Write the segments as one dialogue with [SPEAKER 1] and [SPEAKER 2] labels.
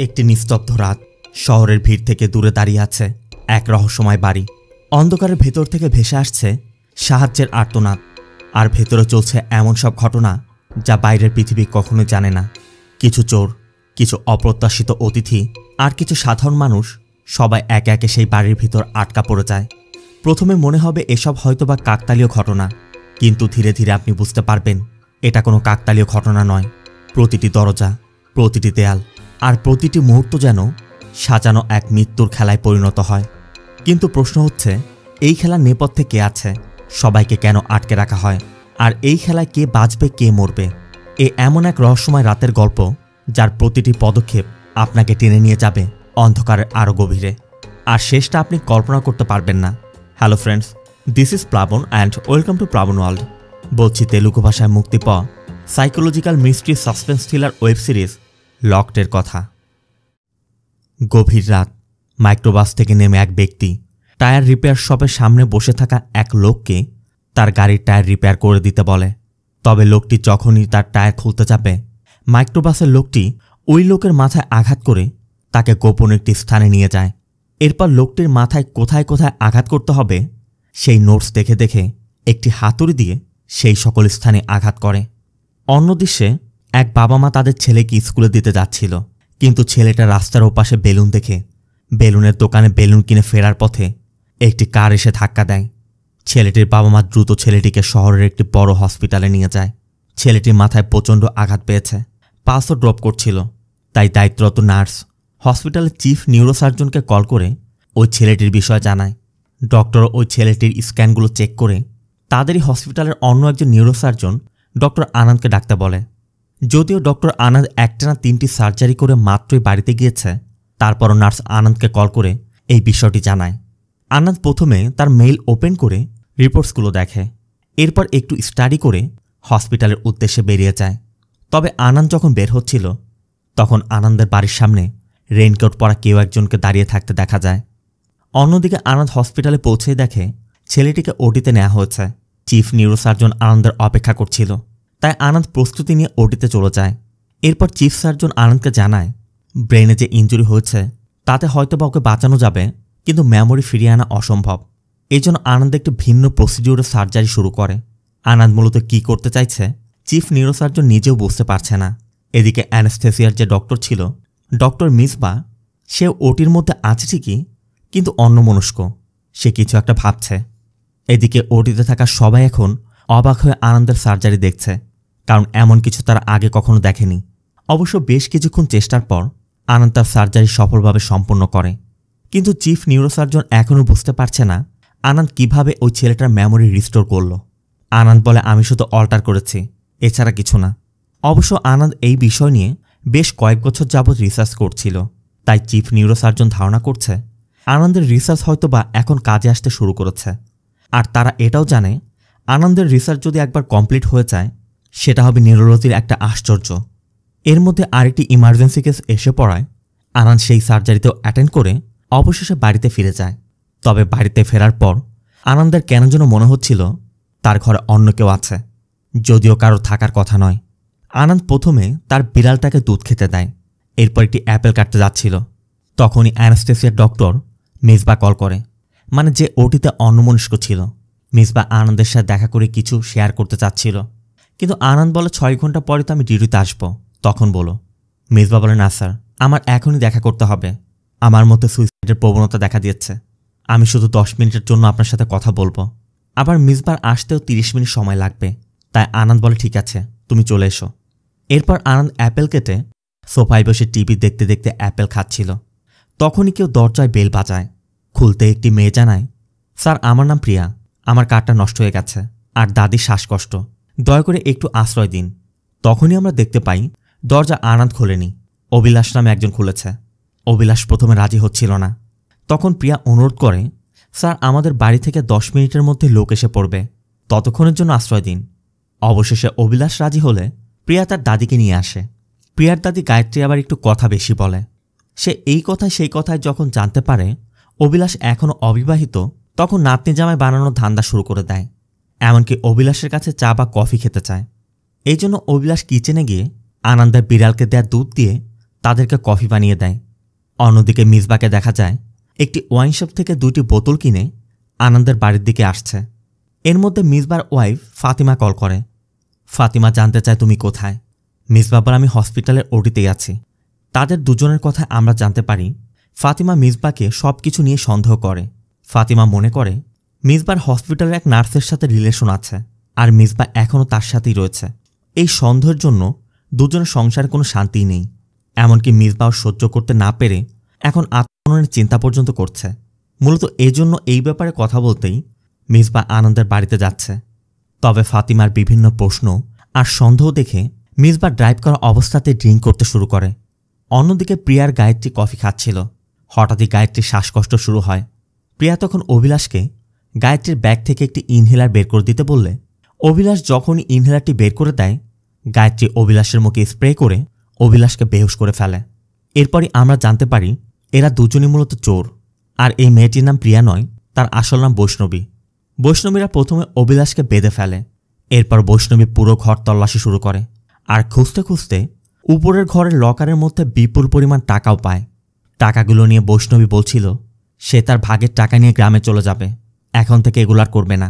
[SPEAKER 1] একটি নিস্তব্ধ রাত। শহরের ভিড় থেকে দূরে দাঁড়িয়ে আছে এক রহস্যময় বাড়ি। অন্ধকারের ভেতর থেকে ভেসে আসছে সাহায্যের আর্তনাদ, আর ভেতরে চলছে এমন সব ঘটনা যা বাইরের পৃথিবী কখনোই জানে না। কিছু চোর, কিছু অপ্রত্যাশিত অতিথি, আর কিছু সাধারণ মানুষ, সবাই একে একে সেই বাড়ির ভিতর আটকা পড়ে যায়। প্রথমে মনে হবে এসব হয়তোবা কাকতালীয় ঘটনা, কিন্তু ধীরে ধীরে আপনি বুঝতে পারবেন এটা কোনো কাকতালীয় ঘটনা নয়। প্রতিটি দরজা, প্রতিটি দেয়াল আর প্রতিটি মুহূর্ত যেন সাজানো এক মৃত্যুর খেলায় পরিণত হয়। কিন্তু প্রশ্ন হচ্ছে, এই খেলার নেপথ্যে কে আছে? সবাইকে কেন আটকে রাখা হয়? আর এই খেলায় কে বাঁচবে, কে মরবে? এমন এক রহস্যময় রাতের গল্প যার প্রতিটি পদক্ষেপ আপনাকে টেনে নিয়ে যাবে অন্ধকারের আরও গভীরে, আর শেষটা আপনি কল্পনা করতে পারবেন না। Hello friends, this is Plabon and welcome to Plabon world. বলছি তেলুগু ভাষায় মুক্তি পাওয়া psychological mystery suspense thriller web series লকডের কথা। গভীর রাত। মাইক্রোবাস থেকে নেমে এক ব্যক্তি টায়ার রিপেয়ার শপের সামনে বসে থাকা এক লোককে তার গাড়ির টায়ার রিপেয়ার করে দিতে বলে। তবে লোকটি যখনই তার টায়ার খুলতে যাবে, মাইক্রোবাসের লোকটি ওই লোকের মাথায় আঘাত করে তাকে গোপন একটি স্থানে নিয়ে যায়। এরপর লোকটির মাথায় কোথায় কোথায় আঘাত করতে হবে সেই নোটস দেখে দেখে একটি হাতুড়ি দিয়ে সেই সকল স্থানে আঘাত করে। অন্য দৃশ্যে এক বাবা মা তাদের ছেলেকে স্কুলে দিতে যাচ্ছিল, কিন্তু ছেলেটা রাস্তার ওপাশে বেলুন দেখে বেলুনের দোকানে বেলুন কিনে ফেরার পথে একটি কার এসে ধাক্কা দেয়। ছেলেটির বাবা মা দ্রুত ছেলেটিকে শহরের একটি বড় হসপিটালে নিয়ে যায়। ছেলেটির মাথায় প্রচণ্ড আঘাত পেয়েছে, পালসও ড্রপ করছিল। তাই দায়িত্বরত নার্স হসপিটালের চিফ নিউরোসার্জনকে কল করে ওই ছেলেটির বিষয়ে জানায়। ডক্টর ওই ছেলেটির স্ক্যানগুলো চেক করে তাদেরই হসপিটালের অন্য একজন নিউরোসার্জন ডক্টর আনন্দকে ডাকতে বলে। যদিও ডক্টর আনন্দ একটানা 3টি সার্জারি করে মাত্রই বাড়িতে গিয়েছে, তারপরও নার্স আনন্দকে কল করে এই বিষয়টি জানায়। আনন্দ প্রথমে তার মেইল ওপেন করে রিপোর্টসগুলো দেখে, এরপর একটু স্টাডি করে হসপিটালের উদ্দেশ্যে বেরিয়ে যায়। তবে আনন্দ যখন বের হচ্ছিল, তখন আনন্দের বাড়ির সামনে রেইনকোট পরা কেউ একজনকে দাঁড়িয়ে থাকতে দেখা যায়। অন্যদিকে আনন্দ হসপিটালে পৌঁছেই দেখে ছেলেটিকে ওটিতে নেওয়া হয়েছে। চিফ নিউরোসার্জন আনন্দের অপেক্ষা করছিল, তাই আনন্দ প্রস্তুতি নিয়ে ওটিতে চলে যায়। এরপর চিফ সার্জন আনন্দকে জানায় ব্রেনে যে ইনজুরি হয়েছে তাতে হয়তোবা ওকে বাঁচানো যাবে, কিন্তু মেমোরি ফিরিয়ে আনা অসম্ভব। এই জন্য আনন্দ একটি ভিন্ন প্রসিডিউরে সার্জারি শুরু করে। আনন্দ মূলত কী করতে চাইছে চিফ নিউরোসার্জন নিজেও বুঝতে পারছে না। এদিকে অ্যানেস্থেসিয়ার যে ডক্টর ছিল, ডক্টর মিসবা, সে ওটির মধ্যে আছে ঠিকই, কিন্তু অন্যমনস্ক। সে কিছু একটা ভাবছে। এদিকে ওটিতে থাকা সবাই এখন অবাক হয়ে আনন্দের সার্জারি দেখছে, কারণ এমন কিছু তারা আগে কখনো দেখেনি। অবশ্য বেশ কিছুক্ষণ চেষ্টার পর আনন্দ তার সার্জারি সফলভাবে সম্পন্ন করে, কিন্তু চিফ নিউরোসার্জন এখনও বুঝতে পারছে না আনন্দ কিভাবে ওই ছেলেটার মেমোরি রিস্টোর করল। আনন্দ বলে, আমি শুধু অল্টার করেছি, এছাড়া কিছু না। অবশ্য আনন্দ এই বিষয় নিয়ে বেশ কয়েক বছর যাবৎ রিসার্চ করছিল, তাই চিফ নিউরোসার্জন ধারণা করছে আনন্দের রিসার্চ হয়তোবা এখন কাজে আসতে শুরু করেছে। আর তারা এটাও জানে আনন্দের রিসার্চ যদি একবার কমপ্লিট হয়ে যায়, সেটা হবে নিউরোলজির একটা আশ্চর্য। এর মধ্যে আরেকটি ইমার্জেন্সি কেস এসে পড়ায় আনন্দ সেই সার্জারিতেও অ্যাটেন্ড করে অবশেষে বাড়িতে ফিরে যায়। তবে বাড়িতে ফেরার পর আনন্দের কেন যেন মনে হচ্ছিল তার ঘরে অন্য কেউ আছে, যদিও কারো থাকার কথা নয়। আনন্দ প্রথমে তার বিড়ালটাকে দুধ খেতে দেয়, এরপর একটি অ্যাপেল কাটতে যাচ্ছিল। তখনই অ্যানেস্থেসিয়ার ডক্টর মিসবা কল করে, মানে যে ওটিতে অন্যমনস্ক ছিল। মিসবা আনন্দের সাথে দেখা করে কিছু শেয়ার করতে চাচ্ছিল, কিন্তু আনন্দ বলে 6 ঘন্টা পরে তো আমি ডিউটিতে আসবো, তখন বলো। মিসবা বলে, না স্যার, আমার এখনই দেখা করতে হবে। আমার মধ্যে সুইসাইডের প্রবণতা দেখা দিয়েছে। আমি শুধু 10 মিনিটের জন্য আপনার সাথে কথা বলবো। আবার মিসবার আসতেও 30 মিনিট সময় লাগবে। তাই আনন্দ বলে, ঠিক আছে, তুমি চলে এসো। এরপর আনন্দ অ্যাপেল কেটে সোফায় বসে টিভি দেখতে দেখতে অ্যাপেল খাচ্ছিল। তখনই কেউ দরজায় বেল বাজায়। খুলতে একটি মেয়ে জানায়, স্যার, আমার নাম প্রিয়া, আমার কার্ডটা নষ্ট হয়ে গেছে, আর দাদির শ্বাসকষ্ট, দয়া করে একটু আশ্রয় দিন। তখনই আমরা দেখতে পাই দরজা আনন্দ খোলেনি, অভিলাষ নামে একজন খুলেছে। অভিলাষ প্রথমে রাজি হচ্ছিল না। তখন প্রিয়া অনুরোধ করে, স্যার, আমাদের বাড়ি থেকে 10 মিনিটের মধ্যে লোক এসে পড়বে, ততক্ষণের জন্য আশ্রয় দিন। অবশেষে অভিলাষ রাজি হলে প্রিয়া তার দাদিকে নিয়ে আসে। প্রিয়ার দাদি গায়ত্রী আবার একটু কথা বেশি বলে। সে এই কথায় সেই কথায় যখন জানতে পারে অভিলাষ এখনও অবিবাহিত, তখন নাতনি জামাই বানানোর ধান্দা শুরু করে দেয়। এমনকি অভিলাষের কাছে চা বা কফি খেতে চায়। এই জন্য অভিলাষ কিচেনে গিয়ে আনন্দের বিড়ালকে দেয়া দুধ দিয়ে তাদেরকে কফি বানিয়ে দেয়। অন্যদিকে মিসবাকে দেখা যায় একটি ওয়াইন শপ থেকে 2টি বোতল কিনে আনন্দের বাড়ির দিকে আসছে। এর মধ্যে মিসবার ওয়াইফ ফাতিমা কল করে। ফাতিমা জানতে চায় তুমি কোথায়। মিসবা বলে আমি হসপিটালের ওটিতেই আছি। তাদের দুজনের কথা আমরা জানতে পারি ফাতিমা মিসবাকে সব কিছু নিয়ে সন্দেহ করে। ফাতিমা মনে করে মিসবার হসপিটালের এক নার্সের সাথে রিলেশন আছে আর মিসবা এখনও তার সাথেই রয়েছে। এই সন্দেহের জন্য দুজনের সংসারে কোনো শান্তিই নেই। এমনকি মিসবাও সহ্য করতে না পেরে এখন আত্মহননের চিন্তা পর্যন্ত করছে। মূলত এজন্য এই ব্যাপারে কথা বলতেই মিসবা আনন্দের বাড়িতে যাচ্ছে। তবে ফাতিমার বিভিন্ন প্রশ্ন আর সন্দেহ দেখে মিসবা ড্রাইভ করা অবস্থাতে ড্রিঙ্ক করতে শুরু করে। অন্যদিকে প্রিয়ার গায়ত্রী কফি খাচ্ছিল। হঠাৎই গায়ত্রীর শ্বাসকষ্ট শুরু হয়। প্রিয়া তখন অভিলাষকে গায়ত্রীর ব্যাগ থেকে একটি ইনহেলার বের করে দিতে বললে অভিলাষ যখনই ইনহেলারটি বের করে দেয় গায়ত্রী অভিলাষের মুখে স্প্রে করে অভিলাষকে বেহুশ করে ফেলে। এরপরই আমরা জানতে পারি এরা দুজনই মূলত চোর। আর এই মেয়েটির নাম প্রিয়া নয়, তার আসল নাম বৈষ্ণবী। বৈষ্ণবীরা প্রথমে অভিলাষকে বেঁধে ফেলে। এরপর বৈষ্ণবী পুরো ঘর তল্লাশি শুরু করে আর খুঁজতে খুঁজতে উপরের ঘরের লকারের মধ্যে বিপুল পরিমাণ টাকাও পায়। টাকাগুলো নিয়ে বৈষ্ণবী বলছিল সে তার ভাগের টাকা নিয়ে গ্রামে চলে যাবে, এখন থেকে এগুলো আর করবে না।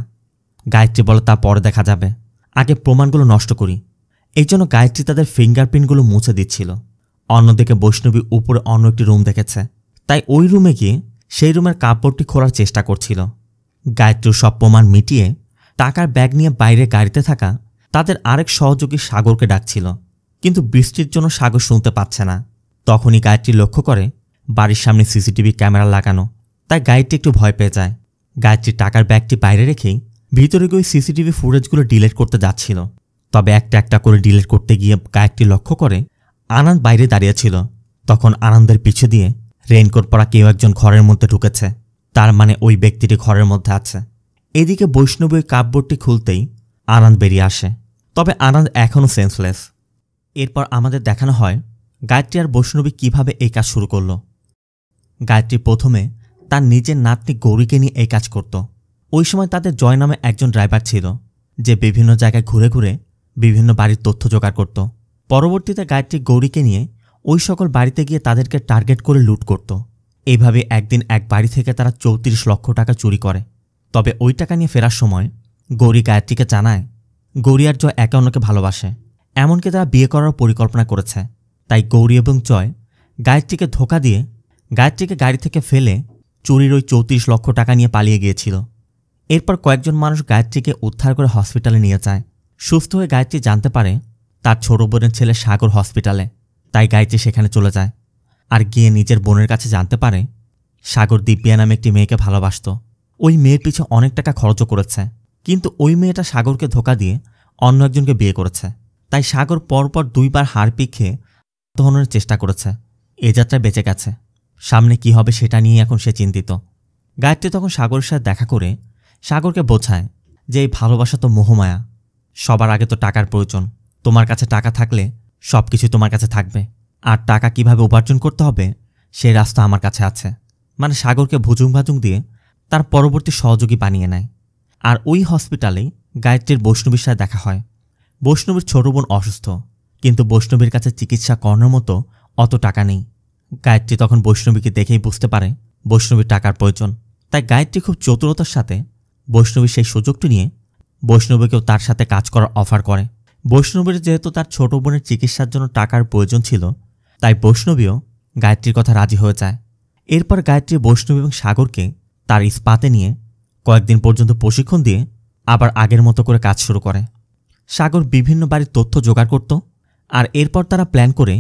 [SPEAKER 1] গায়ত্রী বলে তা পরে দেখা যাবে, আগে প্রমাণগুলো নষ্ট করি। এই জন্য গায়ত্রী তাদের ফিঙ্গারপ্রিন্টগুলো মুছে দিচ্ছিল। অন্যদিকে বৈষ্ণবী উপরে অন্য একটি রুম দেখেছে, তাই ওই রুমে গিয়ে সেই রুমের কাপড়টি খোলার চেষ্টা করছিল। গায়ত্রীর সব প্রমাণ মিটিয়ে টাকার ব্যাগ নিয়ে বাইরে গাড়িতে থাকা তাদের আরেক সহযোগী সাগরকে ডাকছিল, কিন্তু বৃষ্টির জন্য সাগর শুনতে পাচ্ছে না। তখনই গায়ত্রী লক্ষ্য করে বাড়ির সামনে সিসিটিভি ক্যামেরা লাগানো, তাই গায়ত্রী একটু ভয় পেয়ে যায়। গায়ত্রী টাকার ব্যাগটি বাইরে রেখেই ভিতরে গিয়ে সিসিটিভি ফুটেজগুলো ডিলিট করতে যাচ্ছিল। তবে একটা একটা করে ডিলিট করতে গিয়ে গায়ত্রী লক্ষ্য করে আনন্দ বাইরে দাঁড়িয়েছিল। তখন আনন্দের পিছু দিয়ে রেইনকোট পরা কেউ একজন ঘরের মধ্যে ঢুকেছে, তার মানে ওই ব্যক্তিটি ঘরের মধ্যে আছে। এদিকে বৈষ্ণবী ওই কাপবোর্ডটি খুলতেই আনন্দ বেরিয়ে আসে, তবে আনন্দ এখনও সেন্সলেস। এরপর আমাদের দেখানো হয় গায়ত্রী আর বৈষ্ণবী কিভাবে এই কাজ শুরু করল। গায়ত্রী প্রথমে তার নিজের নাতনি গৌরীকে নিয়ে এই কাজ করত। ওই সময় তাদের জয় নামে একজন ড্রাইভার ছিল, যে বিভিন্ন জায়গায় ঘুরে ঘুরে বিভিন্ন বাড়ির তথ্য জোগাড় করত। পরবর্তীতে গায়ত্রী গৌরীকে নিয়ে ওই সকল বাড়িতে গিয়ে তাদেরকে টার্গেট করে লুট করত। এইভাবে একদিন এক বাড়ি থেকে তারা 34 লক্ষ টাকা চুরি করে। তবে ওই টাকা নিয়ে ফেরার সময় গৌরী গায়ত্রীকে জানায় গৌরী আর জয় একে অন্যকে ভালোবাসে, এমনকি তারা বিয়ে করার পরিকল্পনা করেছে। তাই গৌরী এবং জয় গায়ত্রীকে ধোঁকা দিয়ে গায়ত্রীকে গাড়ি থেকে ফেলে চুরির ওই 34 লক্ষ টাকা নিয়ে পালিয়ে গিয়েছিল। এরপর কয়েকজন মানুষ গায়ত্রীকে উদ্ধার করে হসপিটালে নিয়ে যায়। সুস্থ হয়ে গায়ত্রী জানতে পারে তার ছোট বোনের ছেলে সাগর হসপিটালে, তাই গায়ত্রী সেখানে চলে যায়। আর গিয়ে নিজের বোনের কাছে জানতে পারে সাগর দিব্যা নামে একটি মেয়েকে ভালোবাসত। ওই মেয়ের পিছু অনেক টাকা খরচও করেছে, কিন্তু ওই মেয়েটা সাগরকে ধোঁকা দিয়ে অন্য একজনকে বিয়ে করেছে। তাই সাগর পরপর 2 বার হারপিক খেয়ে আত্মহননের চেষ্টা করেছে। এ যাত্রায় বেঁচে গেছে, সামনে কি হবে সেটা নিয়ে এখন সে চিন্তিত। গায়ত্রী তখন সাগরের সাথে দেখা করে সাগরকে বোঝায় যে এই ভালোবাসা তো মোহমায়া, সবার আগে তো টাকার প্রয়োজন। তোমার কাছে টাকা থাকলে সব কিছু তোমার কাছে থাকবে, আর টাকা কিভাবে উপার্জন করতে হবে সেই রাস্তা আমার কাছে আছে। মানে সাগরকে ভুজুং ভাজুং দিয়ে তার পরবর্তী সহযোগী বানিয়ে নেয়। আর ওই হসপিটালেই গায়ত্রীর বৈষ্ণবীর সাথে দেখা হয়। বৈষ্ণবীর ছোট বোন অসুস্থ, কিন্তু বৈষ্ণবীর কাছে চিকিৎসা করানোর মতো অত টাকা নেই। গায়ত্রী তখন বৈষ্ণবীকে দেখেই বুঝতে পারে বৈষ্ণবীর টাকার প্রয়োজন। তাই গায়ত্রী খুব চতুরতার সাথে বৈষ্ণবীর সেই সুযোগটি নিয়ে বৈষ্ণবীকেও তার সাথে কাজ করার অফার করে। বৈষ্ণবীর যেহেতু তার ছোট বোনের চিকিৎসার জন্য টাকার প্রয়োজন ছিল, তাই বৈষ্ণবীও গায়ত্রীর কথা রাজি হয়ে যায়। এরপর গায়ত্রী বৈষ্ণবী এবং সাগরকে তার ইস্পাতে নিয়ে কয়েকদিন পর্যন্ত প্রশিক্ষণ দিয়ে আবার আগের মতো করে কাজ শুরু করে। সাগর বিভিন্ন বাড়ির তথ্য জোগাড় করত, আর এরপর তারা প্ল্যান করে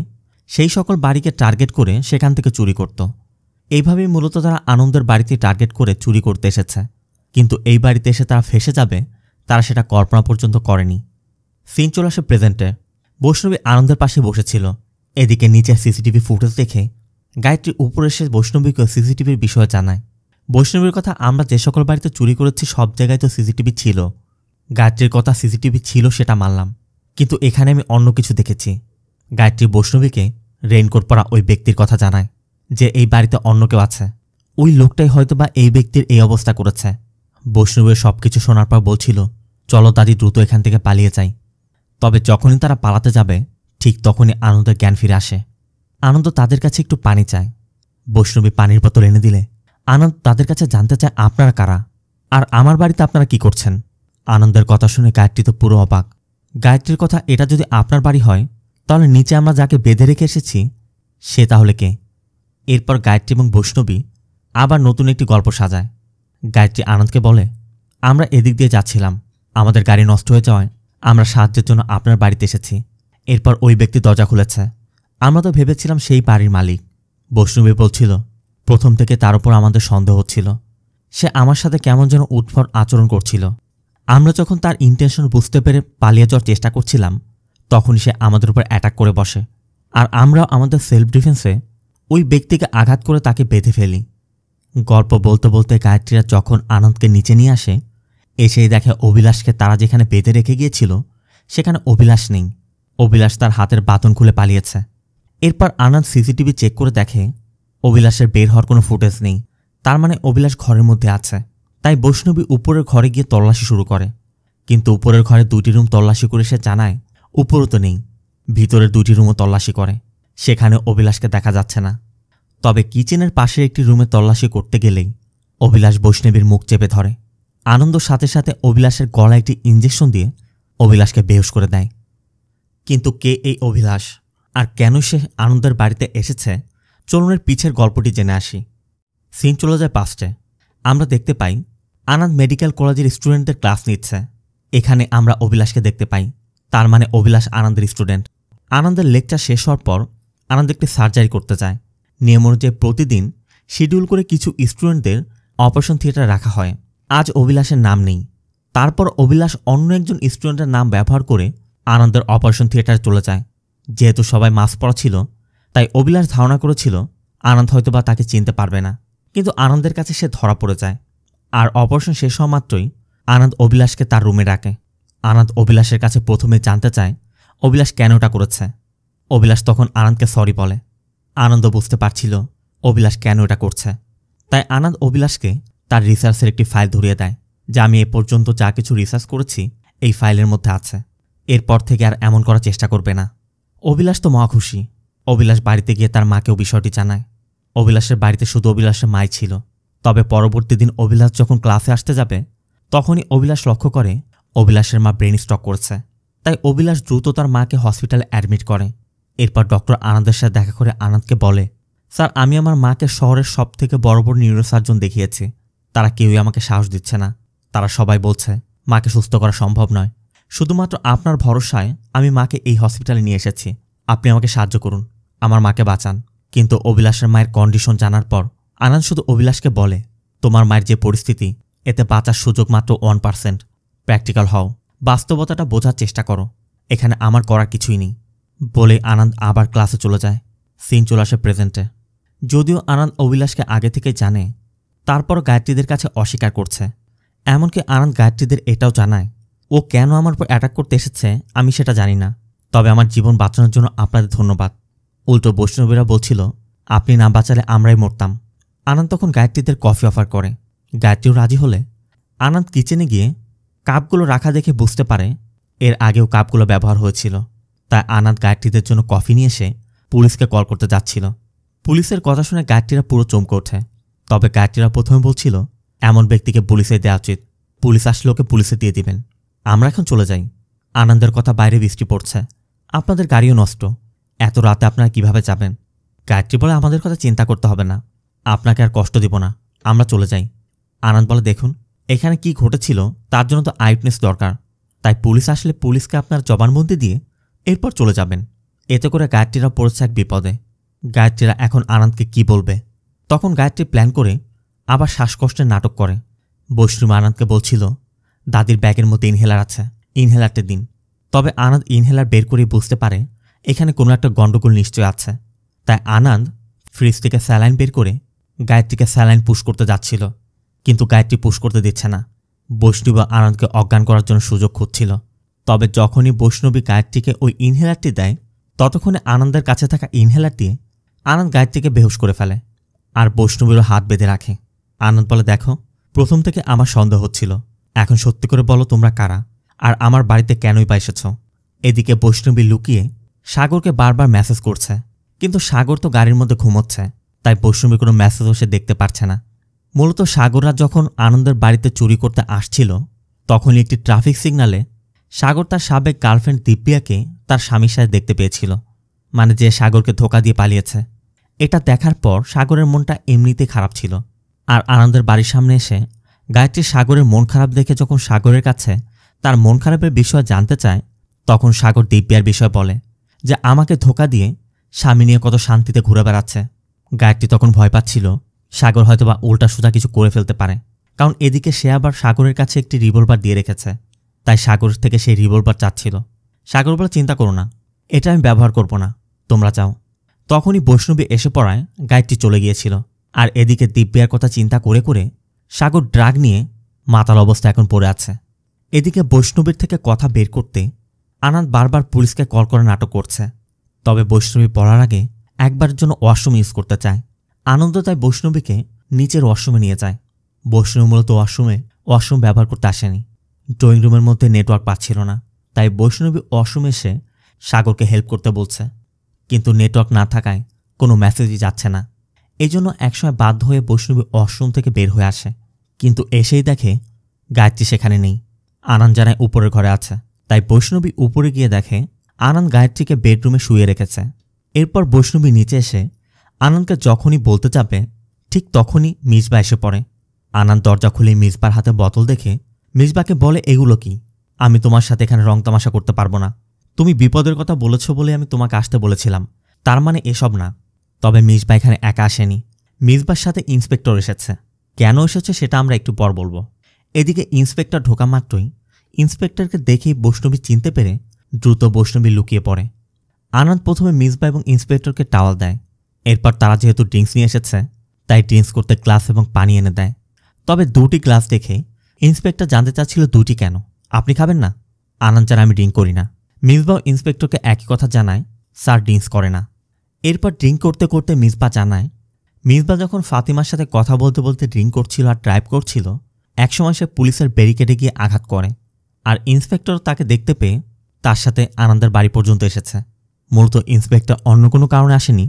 [SPEAKER 1] সেই সকল বাড়িকে টার্গেট করে সেখান থেকে চুরি করত। এইভাবেই মূলত তারা আনন্দের বাড়িতে টার্গেট করে চুরি করতে এসেছে, কিন্তু এই বাড়িতে এসে তারা ফেসে যাবে তারা সেটা কল্পনা পর্যন্ত করেনি। সিন চলে আসে প্রেজেন্টে। বৈষ্ণবী আনন্দের পাশে বসেছিল। এদিকে নিচের সিসিটিভি ফুটেজ দেখে গায়ত্রী উপরে এসে বৈষ্ণবীকে সিসিটিভির বিষয়ে জানায়। বৈষ্ণবীর কথা আমরা যে সকল বাড়িতে চুরি করেছি সব জায়গায় তো সিসিটিভি ছিল। গায়ত্রীর কথা সিসিটিভি ছিল সেটা মানলাম, কিন্তু এখানে আমি অন্য কিছু দেখেছি। গায়ত্রী বৈষ্ণবীকে রেইনকোট পরা ওই ব্যক্তির কথা জানায় যে এই বাড়িতে অন্য কেউ আছে। ওই লোকটাই হয়তোবা এই ব্যক্তির এই অবস্থা করেছে। বৈষ্ণবীর সবকিছু শোনার পর বলছিল চলো দাদি দ্রুত এখান থেকে পালিয়ে যাই। তবে যখনই তারা পালাতে যাবে ঠিক তখনই আনন্দের জ্ঞান ফিরে আসে। আনন্দ তাদের কাছে একটু পানি চায়। বৈষ্ণবী পানির বোতল এনে দিলে আনন্দ তাদের কাছে জানতে চায় আপনারা কারা, আর আমার বাড়িতে আপনারা কি করছেন। আনন্দের কথা শুনে গায়ত্রী তো পুরো অবাক। গায়ত্রীর কথা, এটা যদি আপনার বাড়ি হয় তাহলে নিচে আমরা যাকে বেঁধে রেখে এসেছি সে তাহলে কে? এরপর গায়ত্রী এবং বৈষ্ণবী আবার নতুন একটি গল্প সাজায়। গায়ত্রী আনন্দকে বলে, আমরা এদিক দিয়ে যাচ্ছিলাম, আমাদের গাড়ি নষ্ট হয়ে যাওয়ায় আমরা সাহায্যের জন্য আপনার বাড়িতে এসেছি। এরপর ওই ব্যক্তি দরজা খুলেছে, আমরা তো ভেবেছিলাম সেই বাড়ির মালিক। বৈষ্ণবী বলছিল, প্রথম থেকে তার উপর আমাদের সন্দেহ হচ্ছিল, সে আমার সাথে কেমন যেন উদ্ভট আচরণ করছিল। আমরা যখন তার ইন্টেনশন বুঝতে পেরে পালিয়ে যাওয়ার চেষ্টা করছিলাম তখনই সে আমাদের উপর অ্যাটাক করে বসে, আর আমরাও আমাদের সেলফ ডিফেন্সে ওই ব্যক্তিকে আঘাত করে তাকে বেঁধে ফেলি। গল্প বলতে বলতে গায়ত্রীরা যখন আনন্দকে নিচে নিয়ে আসে, এসেই দেখে অভিলাষকে তারা যেখানে বেঁধে রেখে গিয়েছিল সেখানে অভিলাষ নেই। অভিলাষ তার হাতের বাঁধন খুলে পালিয়েছে। এরপর আনন্দ সিসিটিভি চেক করে দেখে অভিলাষের বের হওয়ার কোনো ফুটেজ নেই, তার মানে অভিলাষ ঘরের মধ্যে আছে। তাই বৈষ্ণবী উপরের ঘরে গিয়ে তল্লাশি শুরু করে, কিন্তু উপরের ঘরে 2টি রুম তল্লাশি করে সে জানায় উপরও তো নেই। ভিতরের 2টি রুমও তল্লাশি করে, সেখানে অভিলাষকে দেখা যাচ্ছে না। তবে কিচেনের পাশের একটি রুমে তল্লাশি করতে গেলেই অভিলাষ বৈষ্ণবীর মুখ চেপে ধরে। আনন্দ সাথে সাথে অভিলাষের গলায় একটি ইঞ্জেকশন দিয়ে অভিলাষকে বেহুশ করে দেয়। কিন্তু কে এই অভিলাষ, আর কেন সে আনন্দের বাড়িতে এসেছে, চলুনের পিছের গল্পটি জেনে আসি। সিন চলে যায় 5টে। আমরা দেখতে পাই আনন্দ মেডিকেল কলেজের স্টুডেন্টদের ক্লাস নিচ্ছে। এখানে আমরা অভিলাষকে দেখতে পাই, তার মানে অভিলাষ আনন্দের স্টুডেন্ট। আনন্দের লেকচার শেষ হওয়ার পর আনন্দ একটি সার্জারি করতে যায়। নিয়ম অনুযায়ী প্রতিদিন শিডিউল করে কিছু স্টুডেন্টদের অপারেশন থিয়েটারে রাখা হয়। আজ অভিলাষের নাম নেই। তারপর অভিলাষ অন্য একজন স্টুডেন্টের নাম ব্যবহার করে আনন্দের অপারেশন থিয়েটারে চলে যায়। যেহেতু সবাই মাস্ক পরা ছিল তাই অভিলাষ ধারণা করেছিল আনন্দ হয়তোবা তাকে চিনতে পারবে না, কিন্তু আনন্দের কাছে সে ধরা পড়ে যায়। আর অপারেশন শেষ হওয়া মাত্রই আনন্দ অভিলাষকে তার রুমে ডাকে। আনন্দ অভিলাষের কাছে প্রথমে জানতে চায় অভিলাষ কেন ওটা করেছে। অভিলাষ তখন আনন্দকে সরি বলে। আনন্দ বুঝতে পারছিল অভিলাষ কেন এটা করছে, তাই আনন্দ অভিলাষকে তার রিসার্চের একটি ফাইল ধরিয়ে দেয়, যা আমি এ পর্যন্ত যা কিছু রিসার্চ করেছি এই ফাইলের মধ্যে আছে। এরপর থেকে আর এমন করার চেষ্টা করবে না। অভিলাষ তো মহা খুশি। অভিলাষ বাড়িতে গিয়ে তার মাকেও বিষয়টি জানায়। অভিলাষের বাড়িতে শুধু অভিলাষের মাই ছিল। তবে পরবর্তী দিন অভিলাষ যখন ক্লাসে আসতে যাবে তখনই অভিলাষ লক্ষ্য করে অভিলাষের মা ব্রেন স্ট্রোক করছে। তাই অভিলাষ দ্রুত তার মাকে হসপিটালে অ্যাডমিট করে। এরপর ডক্টর আনন্দের সাথে দেখা করে আনন্দকে বলে, স্যার, আমি আমার মাকে শহরের সবথেকে বড় বড় নিউরোসার্জন দেখিয়েছি, তারা কেউই আমাকে সাহস দিচ্ছে না। তারা সবাই বলছে মাকে সুস্থ করা সম্ভব নয়। শুধুমাত্র আপনার ভরসায় আমি মাকে এই হসপিটালে নিয়ে এসেছি। আপনি আমাকে সাহায্য করুন, আমার মাকে বাঁচান। কিন্তু অভিলাষের মায়ের কন্ডিশন জানার পর আনন্দ শুধু অভিলাষকে বলে, তোমার মায়ের যে পরিস্থিতি এতে বাঁচার সুযোগ মাত্র 1%। প্র্যাকটিক্যাল হও, বাস্তবতাটা বোঝার চেষ্টা করো, এখানে আমার করার কিছুই নেই। বলে আনন্দ আবার ক্লাসে চলে যায়। সিন চলে আসে প্রেজেন্টে। যদিও আনন্দ অভিলাষকে আগে থেকে জানে, তারপর গায়ত্রীদের কাছে অস্বীকার করছে। এমনকি আনন্দ গায়ত্রীদের এটাও জানায়, ও কেন আমার উপর অ্যাটাক করতে এসেছে আমি সেটা জানি না, তবে আমার জীবন বাঁচানোর জন্য আপনাদের ধন্যবাদ। উল্টো বৈষ্ণবীরা বলছিল আপনি না বাঁচালে আমরাই মরতাম। আনন্দ তখন গায়ত্রীদের কফি অফার করে। গায়ত্রীও রাজি হলে আনন্দ কিচেনে গিয়ে কাপগুলো রাখা দেখে বুঝতে পারে এর আগেও কাপগুলো ব্যবহার হয়েছিল। তাই আনন্দ গায়ত্রীদের জন্য কফি নিয়ে এসে পুলিশকে কল করতে যাচ্ছিল। পুলিশের কথা শুনে গায়ত্রীরা পুরো চমকে ওঠে। তবে গায়ত্রীরা প্রথমে বলছিল এমন ব্যক্তিকে পুলিশে দেওয়া উচিত, পুলিশ আসলে ওকে পুলিশে দিয়ে দিবেন। আমরা এখন চলে যাই। আনন্দের কথা, বাইরে বৃষ্টি পড়ছে, আপনাদের গাড়িও নষ্ট, এত রাতে আপনারা কিভাবে যাবেন? গায়ত্রী বলে আমাদের কথা চিন্তা করতে হবে না, আপনাকে আর কষ্ট দিব না, আমরা চলে যাই। আনন্দ বলে দেখুন এখানে কি ঘটেছিল তার জন্য তো আইউটনেস দরকার, তাই পুলিশ আসলে পুলিশকে আপনার জবানবন্দি দিয়ে এরপর চলে যাবেন। এতে করে গায়ত্রীরা পড়েছে এক বিপদে। গায়ত্রীরা এখন আনন্দকে কি বলবে? তখন গায়ত্রী প্ল্যান করে আবার শ্বাসকষ্টের নাটক করে। বৈষ্ণবী আনন্দকে বলছিল দাদির ব্যাগের মধ্যে ইনহেলার আছে, ইনহেলারটা দিন। তবে আনন্দ ইনহেলার বের করে বুঝতে পারে এখানে কোনো একটা গন্ডগোল নিশ্চয় আছে। তাই আনন্দ ফ্রিজ থেকে স্যালাইন বের করে গায়ত্রীকে স্যালাইন পুশ করতে যাচ্ছিল, কিন্তু গায়ত্রী পুশ করতে দিচ্ছে না। বৈষ্ণবী আনন্দকে অজ্ঞান করার জন্য সুযোগ খুঁজছিল। তবে যখনই বৈষ্ণবী গায়ত্রীকে ওই ইনহেলারটি দেয় ততক্ষণে আনন্দের কাছে থাকা ইনহেলার দিয়ে আনন্দ গায়ত্রীকে বেহুশ করে ফেলে, আর বৈষ্ণবীরও হাত বেঁধে রাখে। আনন্দ বলে দেখো, প্রথম থেকে আমার সন্দেহ হচ্ছিল, এখন সত্যি করে বলো তোমরা কারা, আর আমার বাড়িতে কেনই বা এসেছ? এদিকে বৈষ্ণবী লুকিয়ে সাগরকে বারবার মেসেজ করছে, কিন্তু সাগর তো গাড়ির মধ্যে ঘুমোচ্ছে, তাই বৈষ্ণবীর কোনো মেসেজও সে দেখতে পারছে না। মূলত সাগররা যখন আনন্দের বাড়িতে চুরি করতে আসছিল, তখনই একটি ট্রাফিক সিগন্যালে সাগর তার সাবেক গার্লফ্রেন্ড দিব্যাকে তার স্বামীর সাথে দেখতে পেয়েছিল, মানে যে সাগরকে ধোঁকা দিয়ে পালিয়েছে। এটা দেখার পর সাগরের মনটা এমনিতেই খারাপ ছিল। আর আনন্দের বাড়ির সামনে এসে গায়ত্রী সাগরের মন খারাপ দেখে যখন সাগরের কাছে তার মন খারাপের বিষয় জানতে চায়, তখন সাগর দিব্যার বিষয় বলে যে আমাকে ধোঁকা দিয়ে স্বামী নিয়ে কত শান্তিতে ঘুরে বেড়াচ্ছে। গায়ত্রী তখন ভয় পাচ্ছিল সাগর হয়তোবা উল্টা সোজা কিছু করে ফেলতে পারে, কারণ এদিকে সে আবার সাগরের কাছে একটি রিভলভার দিয়ে রেখেছে, তাই সাগর থেকে সেই রিভলভার চাচ্ছিল। সাগর বলে, চিন্তা করো না, এটা আমি ব্যবহার করব না, তোমরা চাও। তখনই বৈষ্ণবী এসে পড়ায় গায়ত্রী চলে গিয়েছিল। আর এদিকে দিব্যার কথা চিন্তা করে করে সাগর ড্রাগ নিয়ে মাতাল অবস্থা এখন পড়ে আছে। এদিকে বৈষ্ণবীর থেকে কথা বের করতে আনন্দ বারবার পুলিশকে কল করে নাটক করছে। তবে বৈষ্ণবী পড়ার আগে একবারের জন্য ওয়াশরুম ইউজ করতে চায়। আনন্দ তাই বৈষ্ণবীকে নিচের ওয়াশরুমে নিয়ে যায়। বৈষ্ণবী মূলত ওয়াশরুম ব্যবহার করতে আসেনি। ড্রয়িং রুমের মধ্যে নেটওয়ার্ক পাচ্ছিল না, তাই বৈষ্ণবী ওয়াশরুমে এসে সাগরকে হেল্প করতে বলছে, কিন্তু নেটওয়ার্ক না থাকায় কোনো মেসেজই যাচ্ছে না। এই জন্য একসময় বাধ্য হয়ে বৈষ্ণবী ওয়াশরুম থেকে বের হয়ে আসে, কিন্তু এসেই দেখে গায়ত্রী সেখানে নেই। আনন্দ জানায় উপরের ঘরে আছে, তাই বৈষ্ণবী উপরে গিয়ে দেখে আনন্দ গায়ত্রীকে বেডরুমে শুয়ে রেখেছে। এরপর বৈষ্ণবী নিচে এসে আনন্দকে যখনই বলতে যাবে, ঠিক তখনই মিসবা এসে পড়ে। আনন্দ দরজা খুলে মিসবার হাতে বোতল দেখে মিসবাকে বলে, এগুলো কি? আমি তোমার সাথে এখানে রং তামাশা করতে পারবো না। তুমি বিপদের কথা বলেছ বলে আমি তোমাকে আসতে বলেছিলাম, তার মানে এসব না। তবে মিসবা এখানে একা আসেনি, মিসবার সাথে ইন্সপেক্টর এসেছে। কেন এসেছে সেটা আমরা একটু পর বলবো। এদিকে ইন্সপেক্টর ঢোকা মাত্রই ইন্সপেক্টরকে দেখেই বৈষ্ণবী চিনতে পেরে দ্রুত বৈষ্ণবী লুকিয়ে পড়ে। আনন্দ প্রথমে মিসবা এবং ইন্সপেক্টরকে টাওয়াল দেয়। এরপর তারা যেহেতু ড্রিঙ্কস নিয়ে এসেছে, তাই ড্রিঙ্কস করতে গ্লাস এবং পানি এনে দেয়। তবে 2টি গ্লাস দেখে ইন্সপেক্টর জানতে চাচ্ছিল 2টি কেন, আপনি খাবেন না? আনন্দ জানায়, আমি ড্রিঙ্ক করি না। মিসবা ইন্সপেক্টরকে একই কথা জানায়, স্যার ড্রিঙ্কস করে না। এরপর ড্রিঙ্ক করতে করতে মিসবা জানায়, মিসবা যখন ফাতিমার সাথে কথা বলতে বলতে ড্রিঙ্ক করছিল আর ড্রাইভ করছিল, একসময় সে পুলিশের ব্যারিকেডে গিয়ে আঘাত করে। আর ইন্সপেক্টর তাকে দেখতে পেয়ে তার সাথে আনন্দের বাড়ি পর্যন্ত এসেছে। মূলত ইন্সপেক্টর অন্য কোনো কারণে আসেনি,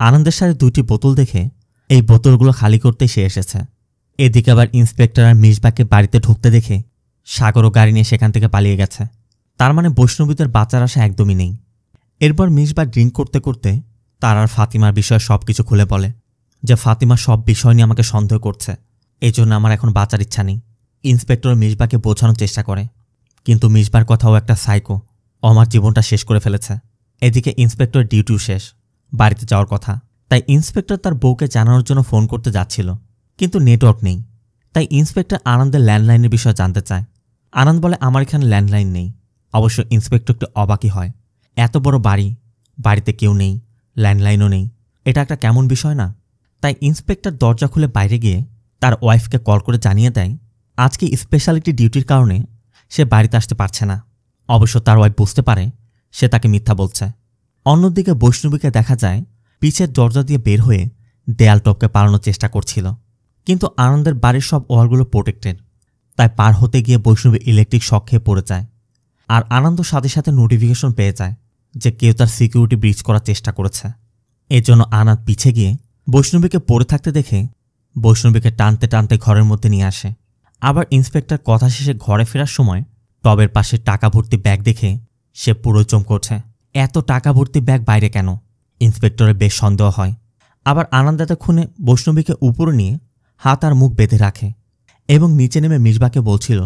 [SPEAKER 1] আনন্দের সাথে 2টি বোতল দেখে এই বোতলগুলো খালি করতে সে এসেছে। এদিকে আবার ইন্সপেক্টর আর মিসবাকে বাড়িতে ঢুকতে দেখে সাগরও গাড়ি নিয়ে সেখান থেকে পালিয়ে গেছে। তার মানে বৈষ্ণবীদের বাঁচার আশা একদমই নেই। এরপর মিসবা ড্রিঙ্ক করতে করতে তার আর ফাতিমার বিষয়ে সব কিছু খুলে বলে যে ফাতিমা সব বিষয় নিয়ে আমাকে সন্দেহ করছে, এই জন্য আমার এখন বাঁচার ইচ্ছা নেই। ইন্সপেক্টর মিসবাকে বোঝানোর চেষ্টা করে, কিন্তু মিসবার কথাও একটা সাইকো, আমার জীবনটা শেষ করে ফেলেছে। এদিকে ইন্সপেক্টর ডিউটিও শেষ, বাড়িতে যাওয়ার কথা, তাই ইন্সপেক্টর তার বউকে জানানোর জন্য ফোন করতে যাচ্ছিল, কিন্তু নেটওয়ার্ক নেই। তাই ইন্সপেক্টর আনন্দের ল্যান্ডলাইনের বিষয়ে জানতে চায়। আনন্দ বলে, আমার এখানে ল্যান্ডলাইন নেই। অবশ্য ইন্সপেক্টর একটু অবাকই হয়, এত বড় বাড়ি, বাড়িতে কেউ নেই, ল্যান্ডলাইনও নেই, এটা একটা কেমন বিষয় না? তাই ইন্সপেক্টর দরজা খুলে বাইরে গিয়ে তার ওয়াইফকে কল করে জানিয়ে দেয় আজকে স্পেশালিটি ডিউটির কারণে সে বাড়িতে আসতে পারছে না। অবশ্য তার ওয়াইফ বুঝতে পারে সে তাকে মিথ্যা বলছে। অন্যদিকে বৈষ্ণবীকে দেখা যায় পিছের দরজা দিয়ে বের হয়ে দেয়াল টপকে পালানোর চেষ্টা করছিল, কিন্তু আনন্দের বাড়ির সব ওয়ালগুলো প্রোটেক্টেড, তাই পার হতে গিয়ে বৈষ্ণবী ইলেকট্রিক শক খেয়ে পড়ে যায়। আর আনন্দ সাথে সাথে নোটিফিকেশন পেয়ে যায় যে কেউ তার সিকিউরিটি ব্রিচ করার চেষ্টা করেছে। এর জন্য আনন্দ পিছে গিয়ে বৈষ্ণবীকে পড়ে থাকতে দেখে বৈষ্ণবীকে টানতে টানতে ঘরের মধ্যে নিয়ে আসে। আবার ইন্সপেক্টর কথা শেষে ঘরে ফেরার সময় টবের পাশে টাকা ভর্তি ব্যাগ দেখে সে পুরো চমকছে। এত টাকা ভর্তি ব্যাগ বাইরে কেন? ইন্সপেক্টরের বেশ সন্দেহ হয়। আবার আনন্দ এতক্ষণে বৈষ্ণবীকে উপরে নিয়ে হাত আর মুখ বেঁধে রাখে এবং নিচে নেমে মিসবাকে বলছিল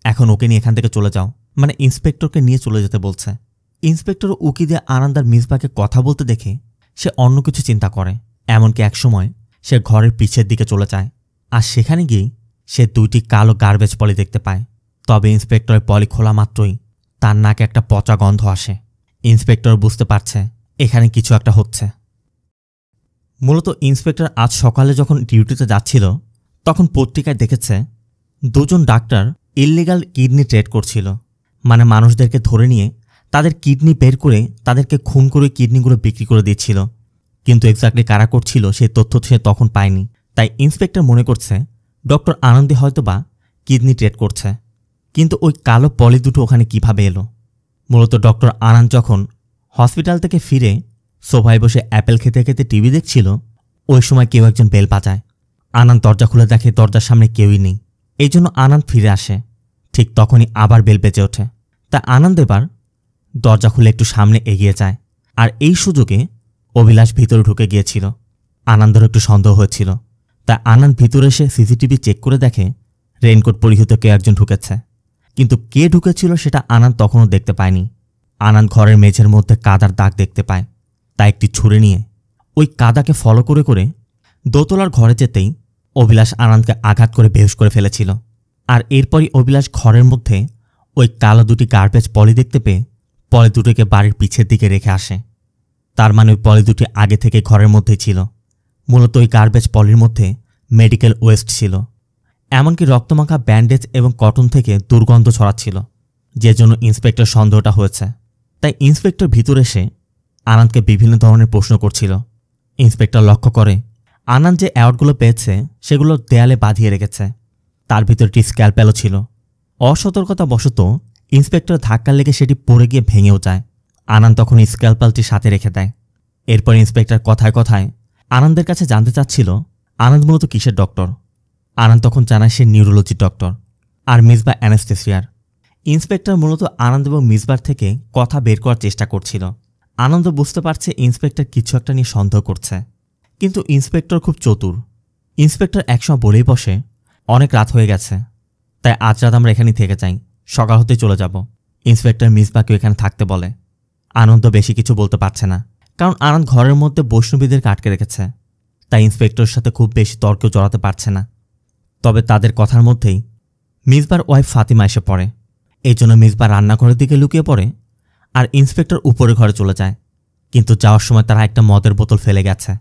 [SPEAKER 1] এখন ওকে নিয়ে এখান থেকে চলে যাও, মানে ইন্সপেক্টরকে নিয়ে চলে যেতে বলছে। ইন্সপেক্টর উকি দিয়ে আনন্দ আর মিসবাকে কথা বলতে দেখে সে অন্য কিছু চিন্তা করে। এমনকি একসময় সে ঘরের পিছের দিকে চলে যায়, আর সেখানে গিয়েই সে 2টি কালো গার্বেজ পলি দেখতে পায়। তবে ইন্সপেক্টরের পলি খোলা মাত্রই তার নাকে একটা পচা গন্ধ আসে। ইন্সপেক্টর বুঝতে পারছে এখানে কিছু একটা হচ্ছে। মূলত ইন্সপেক্টর আজ সকালে যখন ডিউটিতে যাচ্ছিল তখন পত্রিকায় দেখেছে 2 জন ডাক্তার ইললিগাল কিডনি ট্রেড করছিল, মানে মানুষদেরকে ধরে নিয়ে তাদের কিডনি বের করে তাদেরকে খুন করে কিডনিগুলো বিক্রি করে দিচ্ছিল। কিন্তু এক্স্যাক্টলি কারা করছিল সেই তথ্য সে তখন পায়নি। তাই ইন্সপেক্টর মনে করছে ডক্টর আনন্দী হয়তোবা কিডনি ট্রেড করছে। কিন্তু ওই কালো পলি দুটো ওখানে কিভাবে এলো? মূলত ডক্টর আনন্দ যখন হসপিটাল থেকে ফিরে সোফায় বসে অ্যাপেল খেতে খেতে টিভি দেখছিল। ওই সময় কেউ একজন বেল বাজায়। আনন্দ দরজা খুলে দেখে দরজার সামনে কেউই নেই। এই জন্য আনন্দ ফিরে আসে। ঠিক তখনই আবার বেল বেজে ওঠে। তা আনন্দ এবার দরজা খুলে একটু সামনে এগিয়ে যায়। আর এই সুযোগে অভিলাষ ভিতরে ঢুকে গিয়েছিল। আনন্দের একটু সন্দেহ হয়েছিল। তা আনন্দ ভিতরে এসে সিসিটিভি চেক করে দেখে রেইনকোট পরিহিত কেউ একজন ঢুকেছে। কিন্তু কে ঢুকেছিল সেটা আনন্দ তখনও দেখতে পায়নি। আনন্দ ঘরের মেঝের মধ্যে কাদার দাগ দেখতে পায়। তা একটি ছুরি নিয়ে ওই কাদাকে ফলো করে করে দোতলার ঘরে যেতেই অভিলাষ আনন্দকে আঘাত করে বেহুশ করে ফেলেছিল। আর এরপরই অভিলাষ ঘরের মধ্যে ওই কালো দুটি গার্বেজ পলি দেখতে পেয়ে পলি দুটোকে বাড়ির পিছের দিকে রেখে আসে। তার মানে ওই পলি দুটি আগে থেকে ঘরের মধ্যেই ছিল। মূলত ওই গার্বেজ পলির মধ্যে মেডিকেল ওয়েস্ট ছিল। এমনকি রক্তমাখা ব্যান্ডেজ এবং কটন থেকে দুর্গন্ধ ছড়াচ্ছিল, যে জন্য ইন্সপেক্টর সন্দেহটা হয়েছে। তাই ইন্সপেক্টর ভিতরে এসে আনন্দকে বিভিন্ন ধরনের প্রশ্ন করছিল। ইন্সপেক্টর লক্ষ্য করে আনন্দ যে অ্যাওয়ার্ডগুলো পেয়েছে সেগুলো দেয়ালে বাঁধিয়ে রেখেছে। তার ভিতরে একটি স্ক্যালপেলও ছিল। অসতর্কতাবশত ইন্সপেক্টর ধাক্কা লেগে সেটি পড়ে গিয়ে ভেঙেও যায়। আনন্দ তখন স্ক্যালপেলটি সাথে রেখে দেয়। এরপর ইন্সপেক্টর কথায় কথায় আনন্দের কাছে জানতে চাচ্ছিল আনন্দ মূলত কিসের ডক্টর। আনন্দ তখন জানায় সে নিউরোলজির ডক্টর আর মিসবা অ্যানেস্থেসিয়ার। ইন্সপেক্টর মূলত আনন্দ এবং মিসবার থেকে কথা বের করার চেষ্টা করছিল। আনন্দ বুঝতে পারছে ইন্সপেক্টর কিছু একটা নিয়ে সন্দেহ করছে, কিন্তু ইন্সপেক্টর খুব চতুর। ইন্সপেক্টর একসময় বলেই বসে, অনেক রাত হয়ে গেছে, তাই আজ রাত আমরা এখানেই থেকে যাই, সকাল হতেই চলে যাব। ইন্সপেক্টর মিসবাকেও এখানে থাকতে বলে। আনন্দ বেশি কিছু বলতে পারছে না, কারণ আনন্দ ঘরের মধ্যে বৈষ্ণবীদেরকে আটকে রেখেছে। তাই ইন্সপেক্টরের সাথে খুব বেশি তর্কেও জড়াতে পারছে না। তবে তাদের কথার মধ্যেই মিসবার ওয়াইফ ফাতিমা এসে পড়ে। এই জন্য মিসবা রান্নাঘরের দিকে লুকিয়ে পড়ে আর ইন্সপেক্টর উপরে ঘরে চলে যায়। কিন্তু যাওয়ার সময় তারা একটা মদের বোতল ফেলে গেছে।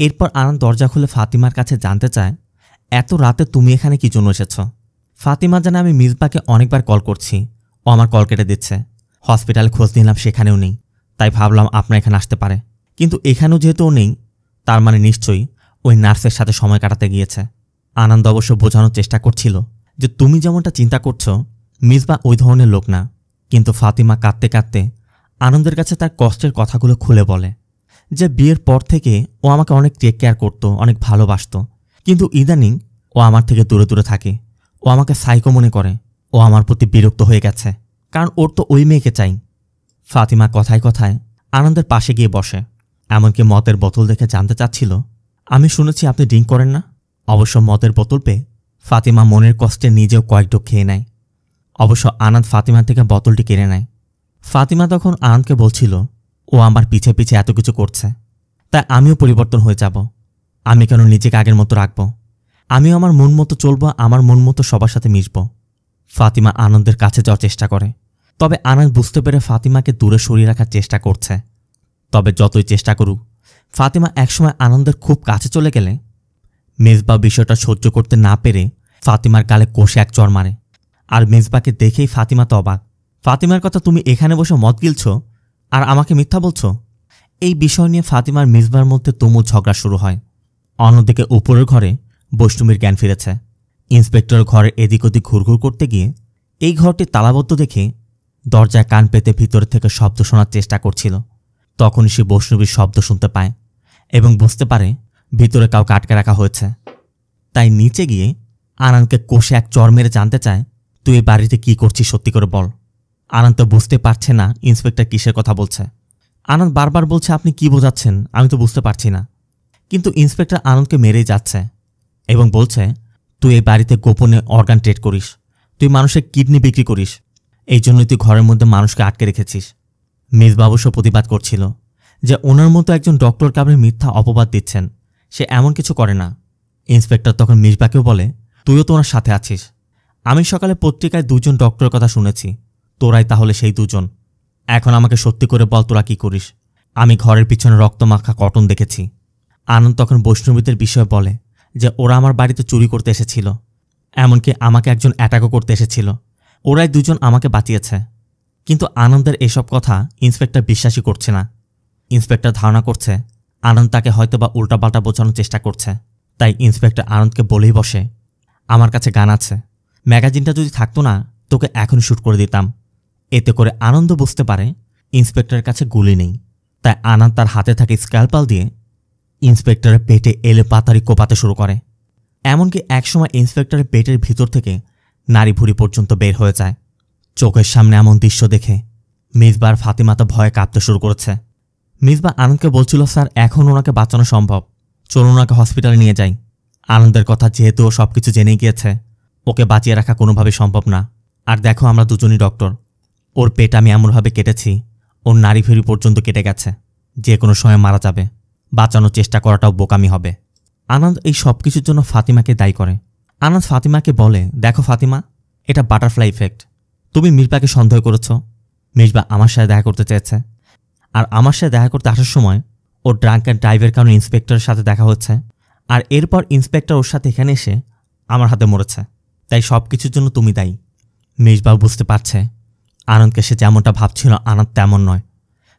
[SPEAKER 1] এরপর আনন্দ দরজা খুলে ফাতিমার কাছে জানতে চায়, এত রাতে তুমি এখানে কি জন্য এসেছ? ফাতিমা জানে আমি মিসবাকে অনেকবার কল করছি, ও আমার কল কেটে দিচ্ছে। হসপিটালে খোঁজ নিলাম, সেখানেও নেই, তাই ভাবলাম আপনার এখানে আসতে পারে। কিন্তু এখানেও যেহেতু ও নেই, তার মানে নিশ্চয়ই ওই নার্সের সাথে সময় কাটাতে গিয়েছে। আনন্দ অবশ্য বোঝানোর চেষ্টা করছিল যে তুমি যেমনটা চিন্তা করছো মিসবা ওই ধরনের লোক না। কিন্তু ফাতিমা কাঁদতে কাঁদতে আনন্দের কাছে তার কষ্টের কথাগুলো খুলে বলে যে বিয়ের পর থেকে ও আমাকে অনেক টেক কেয়ার করত, অনেক ভালোবাসত, কিন্তু ইদানিং ও আমার থেকে দূরে দূরে থাকে। ও আমাকে সাইকো মনে করে। ও আমার প্রতি বিরক্ত হয়ে গেছে, কারণ ওর তো ওই মেয়েকে চাই। ফাতিমা কথায় কথায় আনন্দের পাশে গিয়ে বসে। এমনকি মদের বোতল দেখে জানতে চাচ্ছিল, আমি শুনেছি আপনি ড্রিঙ্ক করেন না? অবশ্য মদের বোতল পেয়ে ফাতিমা মনের কষ্টে নিজেও কয়েক ঢোক খেয়ে নেয়। অবশ্য আনন্দ ফাতিমার থেকে বোতলটি কিনে নেয়। ফাতিমা তখন আনন্দকে বলছিল, ও আমার পিছে পিছে এত কিছু করছে, তাই আমিও পরিবর্তন হয়ে যাব। আমি কেন নিজেকে আগের মতো রাখব? আমিও আমার মন মতো চলব, আমার মন মতো সবার সাথে মিশব। ফাতিমা আনন্দের কাছে যাওয়ার চেষ্টা করে, তবে আনন্দ বুঝতে পেরে ফাতিমাকে দূরে সরিয়ে রাখার চেষ্টা করছে। তবে যতই চেষ্টা করুক, ফাতিমা একসময় আনন্দের খুব কাছে চলে গেলে মেজবা বিষয়টা সহ্য করতে না পেরে ফাতিমার গালে কষে এক চড় মারে। আর মেজবাকে দেখেই ফাতিমা তো অবাক। ফাতিমার কথা, তুমি এখানে বসে মদ গিলছ আর আমাকে মিথ্যা বলছ? এই বিষয় নিয়ে ফাতিমার মিসবার মধ্যে তুমুল ঝগড়া শুরু হয়। অন্যদিকে উপরের ঘরে বৈষ্ণবীর জ্ঞান ফিরেছে। ইন্সপেক্টর ঘরের এদিক ওদিক ঘুরঘুর করতে গিয়ে এই ঘরটি তালাবদ্ধ দেখে দরজায় কান পেতে ভিতরে থেকে শব্দ শোনার চেষ্টা করছিল। তখনই সে বৈষ্ণবীর শব্দ শুনতে পায় এবং বুঝতে পারে ভিতরে কাউকে আটকে রাখা হয়েছে। তাই নিচে গিয়ে আনন্দকে কষে এক চড় মেরে জানতে চায়, তুই এই বাড়িতে কি করছিস সত্যি করে বল। আনন্দ তো বুঝতে পারছে না ইন্সপেক্টর কিসের কথা বলছে। আনন্দ বারবার বলছে, আপনি কি বোঝাচ্ছেন, আমি তো বুঝতে পারছি না। কিন্তু ইন্সপেক্টর আনন্দকে মেরেই যাচ্ছে এবং বলছে, তুই এই বাড়িতে গোপনে অর্গান ট্রেড করিস, তুই মানুষের কিডনি বিক্রি করিস, এই জন্যই তুই ঘরের মধ্যে মানুষকে আটকে রেখেছিস। মিসবা অবশ্য প্রতিবাদ করছিল যে ওনার মতো একজন ডক্টর কাবরে মিথ্যা অপবাদ দিচ্ছেন, সে এমন কিছু করে না। ইন্সপেক্টর তখন মিসবাকেও বলে, তুইও তো ওনার সাথে আছিস। আমি সকালে পত্রিকায় দুজন ডক্টরের কথা শুনেছি, তোরাই তাহলে সেই দুজন। এখন আমাকে সত্যি করে বল, তোরা কি করিস? আমি ঘরের পিছনে রক্তমাখা কটন দেখেছি। আনন্দ তখন বৈষ্ণবীদের বিষয়ে বলে যে ওরা আমার বাড়িতে চুরি করতে এসেছিল, এমনকি আমাকে একজন অ্যাটাকও করতে এসেছিল, ওরাই দুজন আমাকে বাঁচিয়েছে। কিন্তু আনন্দের এসব কথা ইন্সপেক্টর বিশ্বাসই করছে না। ইন্সপেক্টর ধারণা করছে আনন্দ তাকে হয়তোবা উল্টাপাল্টা বোঝানোর চেষ্টা করছে। তাই ইন্সপেক্টর আনন্দকে বলেই বসে, আমার কাছে গান আছে, ম্যাগাজিনটা যদি থাকতো না তোকে এখনই শ্যুট করে দিতাম। এতে করে আনন্দ বুঝতে পারে ইন্সপেক্টরের কাছে গুলি নেই, তাই আনন্দ তার হাতে থাকে স্ক্যালপাল দিয়ে ইন্সপেক্টরের পেটে এলে পাতারি কোপাতে শুরু করে। এমনকি একসময় ইন্সপেক্টরের পেটের ভিতর থেকে নাড়ি ভুঁড়ি পর্যন্ত বের হয়ে যায়। চোখের সামনে এমন দৃশ্য দেখে মিসবা আর ফাতিমা তো ভয়ে কাঁপতে শুরু করেছে। মিসবা আনন্দকে বলছিল, স্যার এখন ওনাকে বাঁচানো সম্ভব, চলুন ওনাকে হসপিটালে নিয়ে যাই। আনন্দের কথা যেহেতু ও সবকিছু জেনে গিয়েছে, ওকে বাঁচিয়ে রাখা কোনোভাবেই সম্ভব না। আর দেখো আমরা দুজনই ডক্টর, ওর পেট আমি এমনভাবে কেটেছি ওর নাড়ি ভুঁড়ি পর্যন্ত কেটে গেছে, যে কোনো সময় মারা যাবে, বাঁচানোর চেষ্টা করাটাও বোকামি হবে। আনন্দ এই সব কিছুর জন্য ফাতিমাকে দায়ী করে। আনন্দ ফাতিমাকে বলে, দেখো ফাতিমা, এটা বাটারফ্লাই ইফেক্ট। তুমি মিসবাকে সন্দেহ করেছ, মিসবা আমার সাথে দেখা করতে চেয়েছে, আর আমার সাথে দেখা করতে আসার সময় ওর ড্রাঙ্ক অ্যান্ড ড্রাইভের কারণে ইন্সপেক্টরের সাথে দেখা হচ্ছে, আর এরপর ইন্সপেক্টর ওর সাথে এখানে এসে আমার হাতে মরেছে। তাই সব কিছুর জন্য তুমি দায়ী। মিসবা বুঝতে পারছে আনন্দকে সে যেমনটা ভাবছিল আনন্দ তেমন নয়।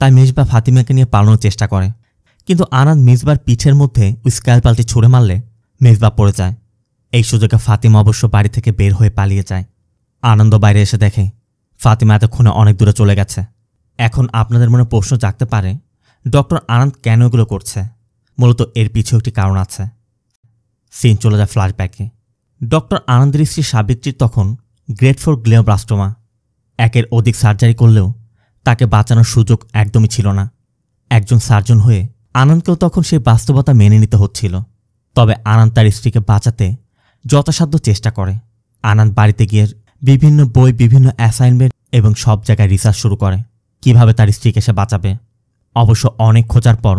[SPEAKER 1] তাই মিসবা ফাতিমাকে নিয়ে পালানোর চেষ্টা করে, কিন্তু আনন্দ মিসবার পিঠের মধ্যে ওই স্ক্যালপালটি ছুঁড়ে মারলে মিসবা পড়ে যায়। এই সুযোগে ফাতিমা অবশ্য বাড়ি থেকে বের হয়ে পালিয়ে যায়। আনন্দ বাইরে এসে দেখে ফাতিমা এতক্ষণে অনেক দূরে চলে গেছে। এখন আপনাদের মনে প্রশ্ন জাগতে পারে, ডক্টর আনন্দ কেন এগুলো করছে? মূলত এর পিছু একটি কারণ আছে। সিন চলে যায় ফ্ল্যাশব্যাকে। ডক্টর আনন্দের স্ত্রী সাবিত্রীর তখন গ্রেড 4 গ্লিওব্লাস্টোমা। একের অধিক সার্জারি করলেও তাকে বাঁচানোর সুযোগ একদমই ছিল না। একজন সার্জন হয়ে আনন্দকেও তখন সেই বাস্তবতা মেনে নিতে হচ্ছিল। তবে আনন্দ তার স্ত্রীকে বাঁচাতে যথাসাধ্য চেষ্টা করে। আনন্দ বাড়িতে গিয়ে বিভিন্ন বই, বিভিন্ন অ্যাসাইনমেন্ট এবং সব জায়গায় রিসার্চ শুরু করে কিভাবে তার স্ত্রীকে সে বাঁচাবে। অবশ্য অনেক খোঁজার পর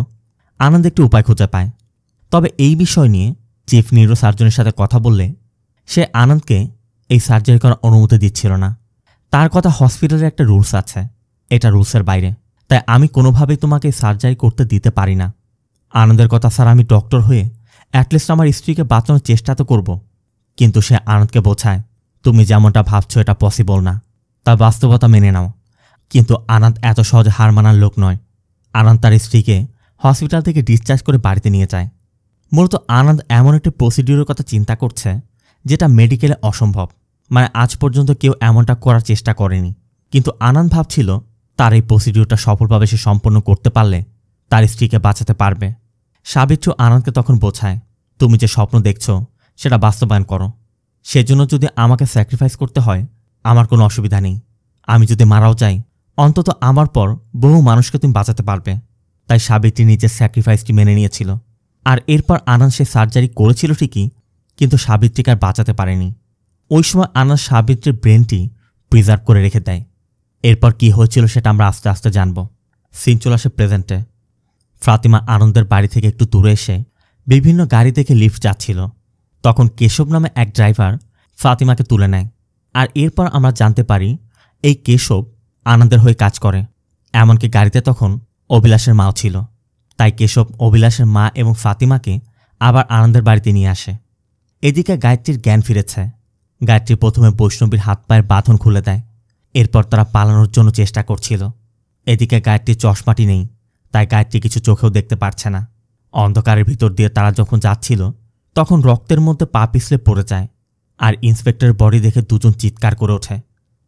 [SPEAKER 1] আনন্দ একটি উপায় খুঁজে পায়। তবে এই বিষয় নিয়ে চিফ নিউরো সার্জনের সাথে কথা বললে সে আনন্দকে এই সার্জারি করার অনুমতি দিচ্ছিল না। তার কথা, হসপিটালের একটা রুলস আছে, এটা রুলসের বাইরে, তাই আমি কোনোভাবেই তোমাকে সার্জারি করতে দিতে পারি না। আনন্দের কথা, স্যার আমি ডক্টর হয়ে অ্যাটলিস্ট আমার স্ত্রীকে বাঁচানোর চেষ্টা তো করব। কিন্তু সে আনন্দকে বোঝায়, তুমি যেমনটা ভাবছো এটা পসিবল না, তার বাস্তবতা মেনে নাও। কিন্তু আনন্দ এত সহজে হার মানার লোক নয়। আনন্দ তার স্ত্রীকে হসপিটাল থেকে ডিসচার্জ করে বাড়িতে নিয়ে যায়। মূলত আনন্দ এমন একটি প্রসিডিউরের কথা চিন্তা করছে যেটা মেডিকেলে অসম্ভব, মানে আজ পর্যন্ত কেউ এমনটা করার চেষ্টা করেনি। কিন্তু আনন্দ ভাবছিল তার এই প্রসিডিউরটা সফলভাবে সে সম্পন্ন করতে পারলে তার স্ত্রীকে বাঁচাতে পারবে। সাবিত্রী আনন্দকে তখন বোঝায়, তুমি যে স্বপ্ন দেখছো সেটা বাস্তবায়ন করো। সেজন্য যদি আমাকে স্যাক্রিফাইস করতে হয় আমার কোনো অসুবিধা নেই। আমি যদি মারাও যাই অন্তত আমার পর বহু মানুষকে তুমি বাঁচাতে পারবে। তাই সাবিত্রী নিজের স্যাক্রিফাইসটি মেনে নিয়েছিল। আর এরপর আনন্দ সে সার্জারি করেছিল ঠিকই, কিন্তু সাবিত্রীকে আর বাঁচাতে পারেনি। ওই সময় আনন্দ সাবিত্রীর ব্রেনটি প্রিজার্ভ করে রেখে দেয়। এরপর কি হয়েছিল সেটা আমরা আস্তে আস্তে জানব। সিন চলে আসে প্রেজেন্টে। ফাতিমা আনন্দের বাড়ি থেকে একটু দূরে এসে বিভিন্ন গাড়ি থেকে লিফট যাচ্ছিল। তখন কেশব নামে এক ড্রাইভার ফাতিমাকে তুলে নেয়। আর এরপর আমরা জানতে পারি এই কেশব আনন্দের হয়ে কাজ করে। এমনকি গাড়িতে তখন অভিলাষের মাও ছিল। তাই কেশব অভিলাষের মা এবং ফাতিমাকে আবার আনন্দের বাড়িতে নিয়ে আসে। এদিকে গায়ত্রীর জ্ঞান ফিরেছে। গায়ত্রী প্রথমে বৈষ্ণবীর হাত পায়ের বাঁধন খুলে দেয়। এরপর তারা পালানোর জন্য চেষ্টা করছিল। এদিকে গায়ত্রীর চশমাটি নেই, তাই গায়ত্রী কিছু চোখেও দেখতে পারছে না। অন্ধকারের ভিতর দিয়ে তারা যখন যাচ্ছিল তখন রক্তের মধ্যে পা পিছলে পড়ে যায়। আর ইন্সপেক্টরের বডি দেখে দুজন চিৎকার করে ওঠে।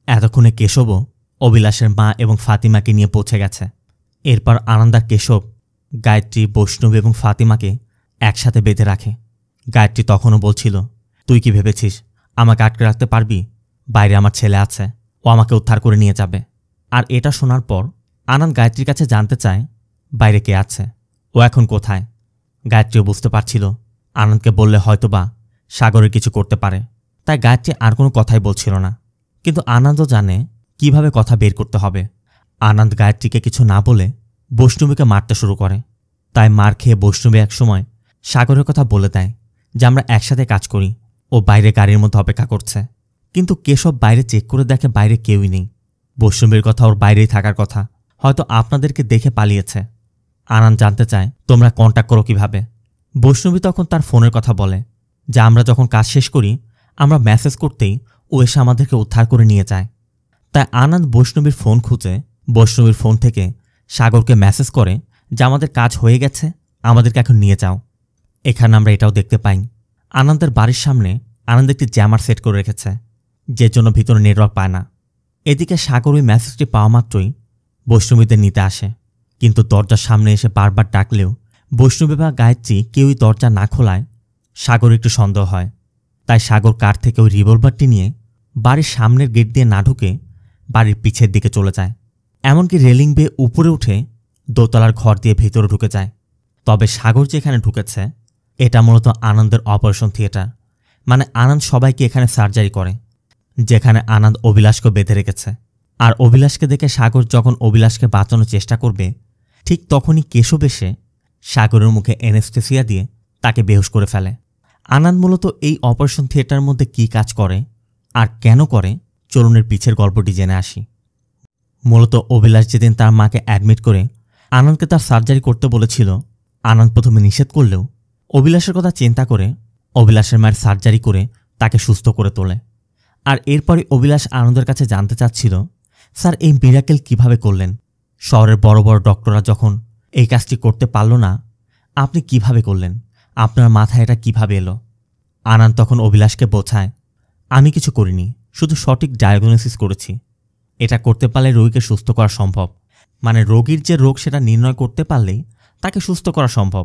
[SPEAKER 1] এতক্ষণে কেশবও অভিলাষের মা এবং ফাতিমাকে নিয়ে পৌঁছে গেছে। এরপর আনন্দ আর কেশব গায়ত্রী, বৈষ্ণবী এবং ফাতিমাকে একসাথে বেঁধে রাখে। গায়ত্রী তখনও বলছিল, তুই কি ভেবেছিস আমাকে আটকে রাখতে পারবি? বাইরে আমার ছেলে আছে, ও আমাকে উদ্ধার করে নিয়ে যাবে। আর এটা শোনার পর আনন্দ গায়ত্রীর কাছে জানতে চায় বাইরে কে আছে, ও এখন কোথায়। গায়ত্রীও বুঝতে পারছিল আনন্দকে বললে হয়তোবা সাগরের কিছু করতে পারে, তাই গায়ত্রী আর কোনো কথাই বলছিল না। কিন্তু আনন্দও জানে কিভাবে কথা বের করতে হবে। আনন্দ গায়ত্রীকে কিছু না বলে বৈষ্ণবীকে মারতে শুরু করে। তাই মার খেয়ে বৈষ্ণবী একসময় সাগরের কথা বলে দেয় যে আমরা একসাথে কাজ করি। ও বাইরে গাড়ির মধ্যে অপেক্ষা করছে। কিন্তু কেশব বাইরে চেক করে দেখে বাইরে কেউই নেই। বৈষ্ণবীর কথা ওর বাইরেই থাকার কথা, হয়তো আপনাদেরকে দেখে পালিয়েছে। আনন্দ জানতে চায় তোমরা কন্ট্যাক্ট করো কিভাবে। বৈষ্ণবী তখন তার ফোনের কথা বলে যে আমরা যখন কাজ শেষ করি আমরা মেসেজ করতেই ও এসে আমাদেরকে উদ্ধার করে নিয়ে যায়। তাই আনন্দ বৈষ্ণবীর ফোন খুঁজে বৈষ্ণবীর ফোন থেকে সাগরকে মেসেজ করে যে আমাদের কাজ হয়ে গেছে, আমাদেরকে এখন নিয়ে যাও। এখানে আমরা এটাও দেখতে পাই আনন্দের বাড়ির সামনে আনন্দ একটি জ্যামার সেট করে রেখেছে, যে জন্য ভিতরে নেটওয়ার্ক পায় না। এদিকে সাগর ওই মেসেজটি পাওয়া মাত্রই বৈষ্ণবীদের নিতে আসে কিন্তু দরজার সামনে এসে বারবার ডাকলেও বৈষ্ণবী বা গায়ত্রী কেউই দরজা না খোলায় সাগর একটু সন্দেহ হয়। তাই সাগর কার থেকে ওই রিভলভারটি নিয়ে বাড়ির সামনের গেট দিয়ে না ঢুকে বাড়ির পিছের দিকে চলে যায়। এমনকি রেলিং বেয়ে উপরে উঠে দোতলার ঘর দিয়ে ভেতরে ঢুকে যায়। তবে সাগর যেখানে ঢুকেছে এটা মূলত আনন্দের অপারেশন থিয়েটার, মানে আনন্দ সবাইকে এখানে সার্জারি করে, যেখানে আনন্দ অভিলাষকে বেঁধে রেখেছে। আর অভিলাষকে দেখে সাগর যখন অভিলাষকে বাঁচানোর চেষ্টা করবে ঠিক তখনই কেশব এসে সাগরের মুখে অ্যানেস্থেসিয়া দিয়ে তাকে বেহুশ করে ফেলে। আনন্দ মূলত এই অপারেশন থিয়েটারের মধ্যে কী কাজ করে আর কেন করে চলুনের পিছের গল্পটি জেনে আসি। মূলত অভিলাষ যেদিন তার মাকে অ্যাডমিট করে আনন্দকে তার সার্জারি করতে বলেছিল, আনন্দ প্রথমে নিষেধ করলেও অভিলাষের কথা চিন্তা করে অভিলাষের মায়ের সার্জারি করে তাকে সুস্থ করে তোলে। আর এরপরে অভিলাষ আনন্দের কাছে জানতে চাচ্ছিল, স্যার এই মিরাকেল কিভাবে করলেন? শহরের বড় বড় ডক্টররা যখন এই কাজটি করতে পারল না, আপনি কিভাবে করলেন? আপনার মাথায় এটা কিভাবে এলো? আনন্দ তখন অভিলাষকে বোঝায়, আমি কিছু করিনি, শুধু সঠিক ডায়াগনোসিস করেছি। এটা করতে পারলে রোগীকে সুস্থ করা সম্ভব, মানে রোগীর যে রোগ সেটা নির্ণয় করতে পারলেই তাকে সুস্থ করা সম্ভব।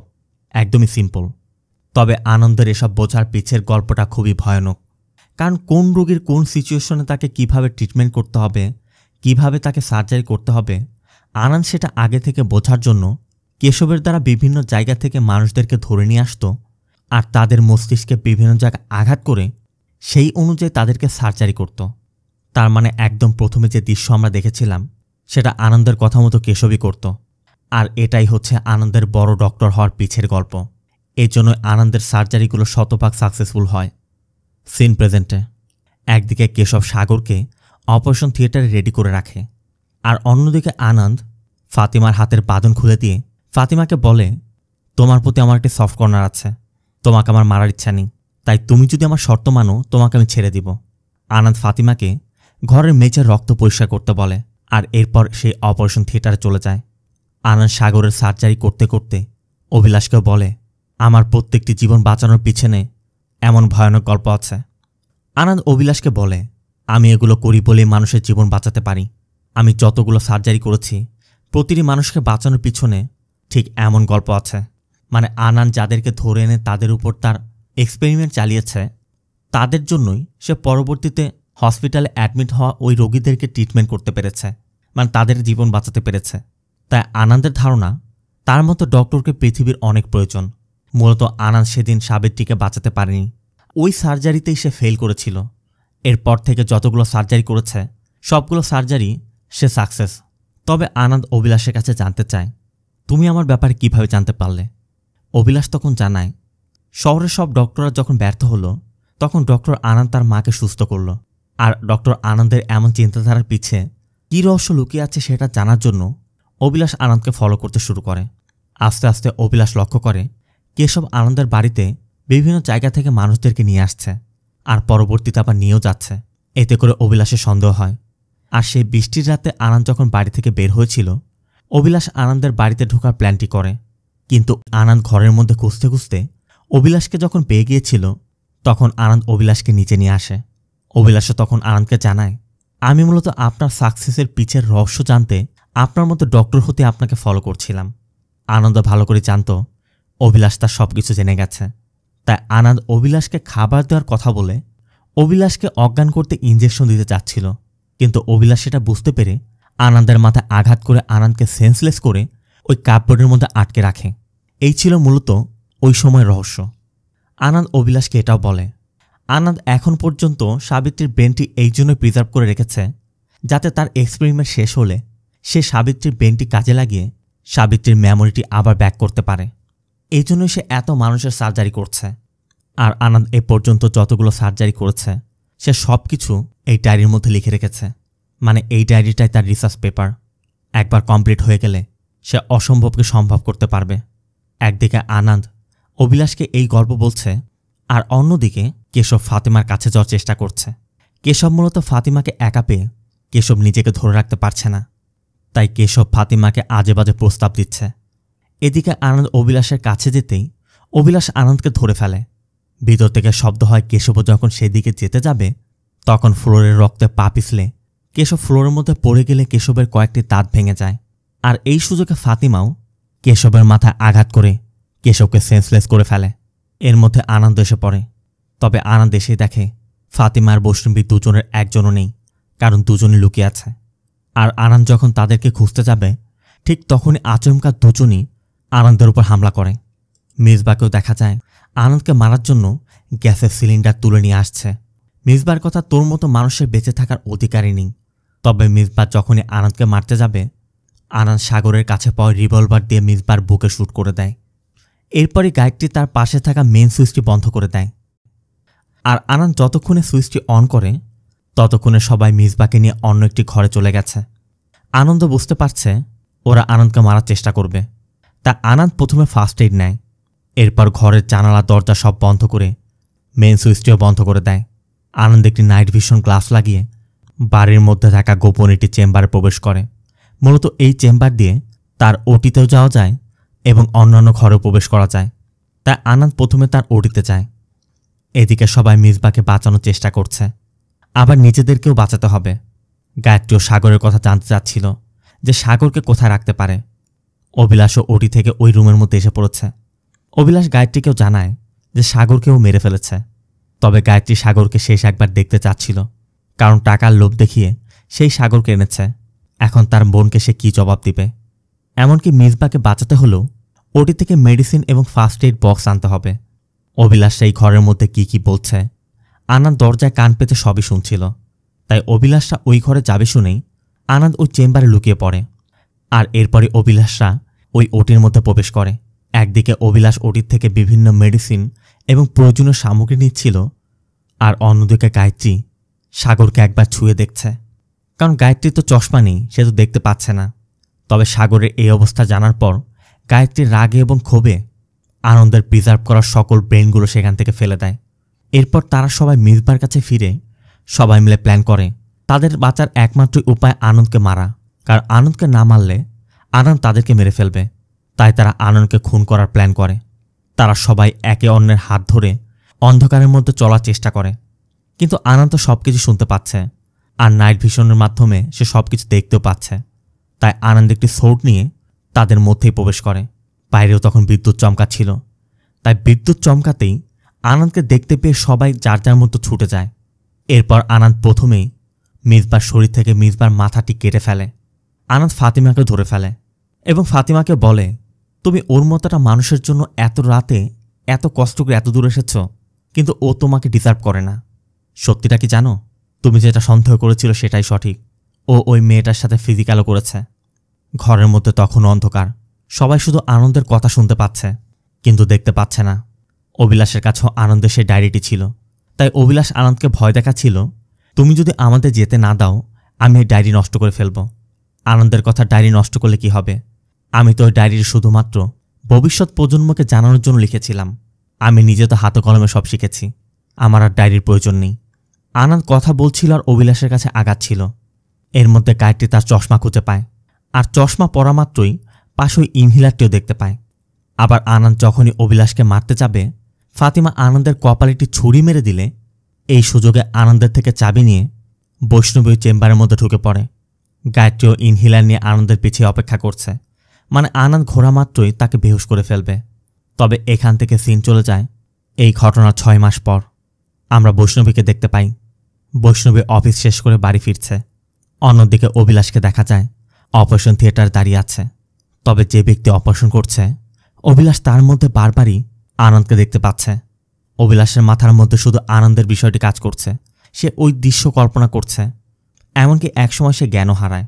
[SPEAKER 1] একদমই সিম্পল। তবে আনন্দের এসব বোঝার পিছের গল্পটা খুবই ভয়ানক। কারণ কোন রোগীর কোন সিচুয়েশনে তাকে কিভাবে ট্রিটমেন্ট করতে হবে, কিভাবে তাকে সার্জারি করতে হবে, আনন্দ সেটা আগে থেকে বোঝার জন্য কেশবের দ্বারা বিভিন্ন জায়গা থেকে মানুষদেরকে ধরে নিয়ে আসত আর তাদের মস্তিষ্কে বিভিন্ন জায়গায় আঘাত করে সেই অনুযায়ী তাদেরকে সার্জারি করত। তার মানে একদম প্রথমে যে দৃশ্য আমরা দেখেছিলাম সেটা আনন্দের কথা মতো কেশবই করত। আর এটাই হচ্ছে আনন্দের বড় ডক্টর হওয়ার পিছের গল্প। এই জন্য আনন্দের সার্জারিগুলো শতভাগ সাকসেসফুল হয়। সিন প্রেজেন্টে একদিকে কেশব সাগরকে অপারেশন থিয়েটারে রেডি করে রাখে, আর অন্যদিকে আনন্দ ফাতিমার হাতের বাঁধন খুলে দিয়ে ফাতিমাকে বলে, তোমার প্রতি আমার একটি সফট কর্নার আছে, তোমাকে আমার মারার ইচ্ছা নেই, তাই তুমি যদি আমার শর্ত মানো তোমাকে আমি ছেড়ে দিব। আনন্দ ফাতিমাকে ঘরের মেঝের রক্ত পরিষ্কার করতে বলে, আর এরপর সেই অপারেশন থিয়েটারে চলে যায়। আনন্দ সাগরের সার্জারি করতে করতে অভিলাষকেও বলে, আমার প্রত্যেকটি জীবন বাঁচানোর পিছনে এমন ভয়ানক গল্প আছে। আনন্দ অভিলাষকে বলে, আমি এগুলো করি বলেই মানুষের জীবন বাঁচাতে পারি। আমি যতগুলো সার্জারি করেছি প্রতিটি মানুষকে বাঁচানোর পিছনে ঠিক এমন গল্প আছে। মানে আনন্দ যাদেরকে ধরে এনে তাদের উপর তার এক্সপেরিমেন্ট চালিয়েছে তাদের জন্যই সে পরবর্তীতে হসপিটালে অ্যাডমিট হওয়া ওই রোগীদেরকে ট্রিটমেন্ট করতে পেরেছে, মানে তাদের জীবন বাঁচাতে পেরেছে। তাই আনন্দের ধারণা তার মতো ডক্টরকে পৃথিবীর অনেক প্রয়োজন। মূলত আনন্দ সেদিন সাবিত্রীকে বাঁচাতে পারেনি, ওই সার্জারিতেই সে ফেল করেছিল। এরপর থেকে যতগুলো সার্জারি করেছে সবগুলো সার্জারি সে সাকসেস। তবে আনন্দ অভিলাষের কাছে জানতে চায়, তুমি আমার ব্যাপারে কিভাবে জানতে পারলে? অভিলাষ তখন জানায়, শহরের সব ডক্টররা যখন ব্যর্থ হলো তখন ডক্টর আনন্দ তার মাকে সুস্থ করল। আর ডক্টর আনন্দের এমন চিন্তাধারার পিছে কী রহস্য লুকিয়ে আছে সেটা জানার জন্য অভিলাষ আনন্দকে ফলো করতে শুরু করে। আস্তে আস্তে অভিলাষ লক্ষ্য করে কেশব আনন্দের বাড়িতে বিভিন্ন জায়গা থেকে মানুষদেরকে নিয়ে আসছে, আর পরবর্তীতে আবার নিয়েও যাচ্ছে। এতে করে অভিলাষের সন্দেহ হয়। আর সেই বৃষ্টির রাতে আনন্দ যখন বাড়ি থেকে বের হয়েছিল অভিলাষ আনন্দের বাড়িতে ঢোকার প্ল্যানটি করে, কিন্তু আনন্দ ঘরের মধ্যে খুঁজতে খুঁজতে অভিলাষকে যখন পেয়ে গিয়েছিল তখন আনন্দ অভিলাষকে নিচে নিয়ে আসে। অভিলাষও তখন আনন্দকে জানায়, আমি মূলত আপনার সাকসেসের পিছের রহস্য জানতে আপনার মতো ডক্টর হতে আপনাকে ফলো করছিলাম। আনন্দ ভালো করে জানত অভিলাষ তার সব কিছু জেনে গেছে। তাই আনন্দ অভিলাষকে খাবার দেওয়ার কথা বলে অভিলাষকে অজ্ঞান করতে ইঞ্জেকশন দিতে চাচ্ছিল, কিন্তু অভিলাষ সেটা বুঝতে পেরে আনন্দের মাথায় আঘাত করে আনন্দকে সেন্সলেস করে ওই কাপবোর্ডের মধ্যে আটকে রাখে। এই ছিল মূলত ওই সময়ের রহস্য। আনন্দ অভিলাষকে এটাও বলে, আনন্দ এখন পর্যন্ত সাবিত্রীর ব্রেনটি এই জন্য প্রিজার্ভ করে রেখেছে যাতে তার এক্সপেরিমেন্ট শেষ হলে সে সাবিত্রীর ব্রেনটি কাজে লাগিয়ে সাবিত্রীর মেমোরিটি আবার ব্যাক করতে পারে। এই জন্যই সে এত মানুষের সার্জারি করছে। আর আনন্দ এ পর্যন্ত যতগুলো সার্জারি করেছে সে সব কিছু এই ডায়েরির মধ্যে লিখে রেখেছে। মানে এই ডায়েরিটাই তার রিসার্চ পেপার। একবার কমপ্লিট হয়ে গেলে সে অসম্ভবকে সম্ভব করতে পারবে। একদিকে আনন্দ অভিলাষকে এই গল্প বলছে, আর অন্যদিকে কেশব ফাতিমার কাছে যাওয়ার চেষ্টা করছে। কেশব মূলত ফাতিমাকে একা পেয়ে কেশব নিজেকে ধরে রাখতে পারছে না, তাই কেশব ফাতিমাকে আজে বাজে প্রস্তাব দিচ্ছে। এদিকে আনন্দ অভিলাষের কাছে যেতেই অভিলাষ আনন্দকে ধরে ফেলে। ভিতর থেকে শব্দ হয়। কেশবও যখন সেদিকে যেতে যাবে তখন ফ্লোরের রক্তে পা পিছলে কেশব ফ্লোরের মধ্যে পড়ে গেলে কেশবের কয়েকটি দাঁত ভেঙে যায়। আর এই সুযোগে ফাতিমাও কেশবের মাথায় আঘাত করে কেশবকে সেন্সলেস করে ফেলে। এর মধ্যে আনন্দ এসে পড়ে। তবে আনন্দ এসেই দেখে ফাতিমা আর বৈষ্ণবী দুজনের একজনও নেই, কারণ দুজনই লুকিয়ে আছে। আর আনন্দ যখন তাদেরকে খুঁজতে যাবে ঠিক তখনই আচমকা দুজনই আনন্দের উপর হামলা করে। মিসবাকেও দেখা যায় আনন্দকে মারার জন্য গ্যাসের সিলিন্ডার তুলে নিয়ে আসছে। মিসবার কথা, তোর মতো মানুষের বেঁচে থাকার অধিকারই নেই। তবে মিসবার যখনই আনন্দকে মারতে যাবে আনন্দ সাগরের কাছে পাওয়া রিভলভার দিয়ে মিসবার বুকে শ্যুট করে দেয়। এরপরই গায়ত্রী তার পাশে থাকা মেন সুইচটি বন্ধ করে দেয়। আর আনন্দ যতক্ষণে সুইচটি অন করে ততক্ষণে সবাই মিসবাকে নিয়ে অন্য একটি ঘরে চলে গেছে। আনন্দ বুঝতে পারছে ওরা আনন্দকে মারার চেষ্টা করবে। তা আনন্দ প্রথমে ফার্স্ট এইড নেয়। এরপর ঘরের জানালা দরজা সব বন্ধ করে মেন সুইচটিও বন্ধ করে দেয়। আনন্দ একটি নাইট ভিশন গ্লাস লাগিয়ে বাড়ির মধ্যে থাকা গোপন একটি চেম্বারে প্রবেশ করে। মূলত এই চেম্বার দিয়ে তার ওটিতেও যাওয়া যায় এবং অন্যান্য ঘরেও প্রবেশ করা যায়। তাই আনন্দ প্রথমে তার ওটিতে যায়। এদিকে সবাই মিসবাকে বাঁচানোর চেষ্টা করছে, আবার নিজেদেরকেও বাঁচাতে হবে। গায়ত্রীও সাগরের কথা জানতে চাচ্ছিল যে সাগরকে কোথায় রাখতে পারে। অভিলাষও ওটি থেকে ওই রুমের মধ্যে এসে পড়েছে। অভিলাষ গায়ত্রীকেও জানায় যে সাগরকেও মেরে ফেলেছে। তবে গায়ত্রী সাগরকে শেষ একবার দেখতে চাচ্ছিল, কারণ টাকার লোভ দেখিয়ে সেই সাগরকে এনেছে। এখন তার বোনকে সে কী জবাব দিবে। এমনকি মিসবাকে বাঁচাতে হলেও ওটি থেকে মেডিসিন এবং ফার্স্ট এইড বক্স আনতে হবে। অভিলাষ সেই ঘরের মধ্যে কি কি বলছে আনন্দ দরজায় কান পেতে সবই শুনছিল। তাই অভিলাষরা ওই ঘরে যাবে শুনেই আনন্দ ওই চেম্বারে লুকিয়ে পড়ে। আর এরপরে অভিলাষরা ওই ওটির মধ্যে প্রবেশ করে। একদিকে অভিলাষ ওটির থেকে বিভিন্ন মেডিসিন এবং প্রয়োজনীয় সামগ্রী নিচ্ছিল, আর অন্যদিকে গায়ত্রী সাগরকে একবার ছুঁয়ে দেখছে। কারণ গায়ত্রী তো চশমা নেই, সে তো দেখতে পাচ্ছে না। তবে সাগরের এই অবস্থা জানার পর গায়ত্রীর রাগে এবং ক্ষোভে আনন্দের প্রিজার্ভ করা সকল ব্রেনগুলো সেখান থেকে ফেলে দেয়। এরপর তারা সবাই মিসবার কাছে ফিরে সবাই মিলে প্ল্যান করে তাদের বাঁচার একমাত্র উপায় আনন্দকে মারা, কারণ আনন্দকে না মারলে আনন্দ তাদেরকে মেরে ফেলবে। তাই তারা আনন্দকে খুন করার প্ল্যান করে। তারা সবাই একে অন্যের হাত ধরে অন্ধকারের মধ্যে চলার চেষ্টা করে, কিন্তু আনন্দ সবকিছু শুনতে পাচ্ছে আর নাইট ভিশনের মাধ্যমে সে সবকিছু দেখতেও পাচ্ছে। তাই আনন্দ একটি সোর্ড নিয়ে তাদের মধ্যেই প্রবেশ করে। বাইরেও তখন বিদ্যুৎ চমকাচ্ছিল, তাই বিদ্যুৎ চমকাতেই আনন্দকে দেখতে পেয়ে সবাই যার যার মতো ছুটে যায়। এরপর আনন্দ প্রথমেই মিসবার শরীর থেকে মিসবার মাথাটি কেটে ফেলে। আনন্দ ফাতিমাকে ধরে ফেলে এবং ফাতিমাকে বলে, তুমি ওর মতোটা মানুষের জন্য এত রাতে এত কষ্ট করে এত দূর এসেছ, কিন্তু ও তোমাকে ডিজার্ভ করে না। সত্যিটা কি জানো? তুমি যেটা সন্দেহ করেছিল সেটাই সঠিক। ও ওই মেয়েটার সাথে ফিজিক্যালও করেছে। ঘরের মধ্যে তখন অন্ধকার, সবাই শুধু আনন্দের কথা শুনতে পাচ্ছে কিন্তু দেখতে পাচ্ছে না। অভিলাষের কাছেও আনন্দের সেই ডায়েরিটি ছিল। তাই অভিলাষ আনন্দকে ভয় দেখাচ্ছিল, তুমি যদি আমাদের যেতে না দাও আমি এই ডায়েরি নষ্ট করে ফেলব। আনন্দের কথা ডায়েরি নষ্ট করলে কি হবে? আমি তো ওই ডায়েরি শুধুমাত্র ভবিষ্যৎ প্রজন্মকে জানানোর জন্য লিখেছিলাম। আমি নিজে তো হাতে কলমে সব শিখেছি, আমার আর ডায়েরির প্রয়োজন নেই। আনন্দ কথা বলছিল আর অভিলাষের কাছে আগাচ্ছিল। এর মধ্যে গায়ত্রী তার চশমা খুঁজে পায়, আর চশমা পরা মাত্রই পাশে ওই ইনহেলারটিও দেখতে পায়। আবার আনন্দ যখনই অভিলাষকে মারতে যাবে ফাতিমা আনন্দের কপালে ছুরি মেরে দিলে এই সুযোগে আনন্দের থেকে চাবি নিয়ে বৈষ্ণবী চেম্বারের মধ্যে ঢুকে পড়ে। গায়ত্রীও ইনহেলার নিয়ে আনন্দের পিছিয়ে অপেক্ষা করছে, মানে আনন্দ ঘোরা মাত্রই তাকে বেহুশ করে ফেলবে। তবে এখান থেকে সিন চলে যায় এই ঘটনার 6 মাস পর। আমরা বৈষ্ণবীকে দেখতে পাই। বৈষ্ণবী অফিস শেষ করে বাড়ি ফিরছে। অন্যদিকে অভিলাষকে দেখা যায় অপারেশন থিয়েটার দাঁড়িয়ে আছে। তবে যে ব্যক্তি অপারেশন করছে অভিলাষ তার মধ্যে বারবারই আনন্দকে দেখতে পাচ্ছে। অভিলাষের মাথার মধ্যে শুধু আনন্দের বিষয়টি কাজ করছে। সে ওই দৃশ্য কল্পনা করছে, এমনকি একসময় সে জ্ঞানও হারায়।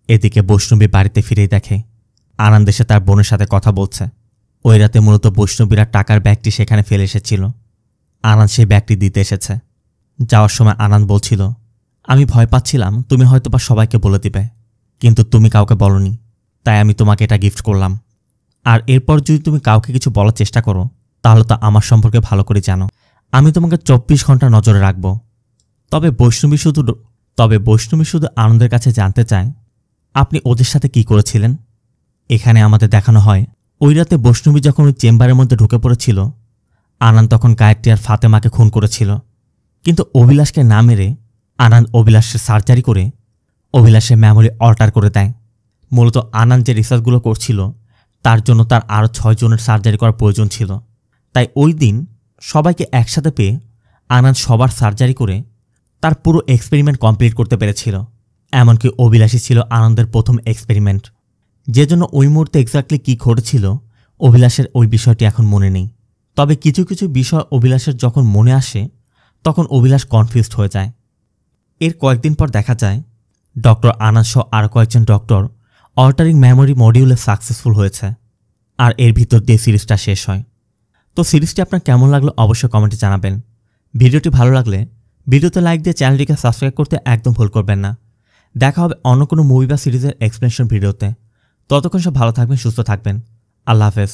[SPEAKER 1] এদিকে বৈষ্ণবী বাড়িতে ফিরেই দেখে আনন্দ এসে তার বোনের সাথে কথা বলছে। ওই রাতে মূলত বৈষ্ণবীরা টাকার ব্যাগটি সেখানে ফেলে এসেছিল। আনন্দ সেই ব্যাগটি দিতে এসেছে। যাওয়ার সময় আনন্দ বলছিল, আমি ভয় পাচ্ছিলাম তুমি হয়তোবা সবাইকে বলে দিবে, কিন্তু তুমি কাউকে বলনি, তাই আমি তোমাকে এটা গিফট করলাম। আর এরপর যদি তুমি কাউকে কিছু বলার চেষ্টা করো তাহলে তো আমার সম্পর্কে ভালো করে জানো, আমি তোমাকে 24 ঘন্টা নজরে রাখব। তবে বৈষ্ণবী শুধু আনন্দের কাছে জানতে চায় আপনি ওদের সাথে কি করেছিলেন। এখানে আমাদের দেখানো হয় ওই রাতে বৈষ্ণবী যখন ওই চেম্বারের মধ্যে ঢুকে পড়েছিল আনন্দ তখন গায়ত্রী আর ফাতেমাকে খুন করেছিল। কিন্তু অভিলাষকে না মেরে আনন্দ অভিলাষের সার্জারি করে অভিলাষের মেমোরি অল্টার করে দেয়। মূলত আনান যে রিসার্চগুলো করছিল তার জন্য তার আরও 6 জনের সার্জারি করার প্রয়োজন ছিল। তাই ওই দিন সবাইকে একসাথে পেয়ে আনান সবার সার্জারি করে তার পুরো এক্সপেরিমেন্ট কমপ্লিট করতে পেরেছিল। এমনকি অভিলাষী ছিল আনন্দের প্রথম এক্সপেরিমেন্ট, যে জন্য ওই মুহূর্তে এক্স্যাক্টলি কী ঘটেছিল অভিলাষের ওই বিষয়টি এখন মনে নেই। তবে কিছু কিছু বিষয় অভিলাষের যখন মনে আসে তখন অভিলাষ কনফিউজড হয়ে যায়। এর কয়েকদিন পর দেখা যায় ডক্টর আনান সহ আরও কয়েকজন ডক্টর অল্টারিং মেমোরি মডিউলে সাকসেসফুল হয়েছে, আর এর ভিতর দিয়ে সিরিজটা শেষ হয়। তো সিরিজটি আপনার কেমন লাগলো অবশ্যই কমেন্টে জানাবেন। ভিডিওটি ভালো লাগলে ভিডিওতে লাইক দিয়ে চ্যানেলটিকে সাবস্ক্রাইব করতে একদম ভুল করবেন না। দেখা হবে অন্য কোনো মুভি বা সিরিজের এক্সপ্লেনেশন ভিডিওতে। ততক্ষণ সব ভালো থাকবেন, সুস্থ থাকবেন। আল্লাহ হাফেজ।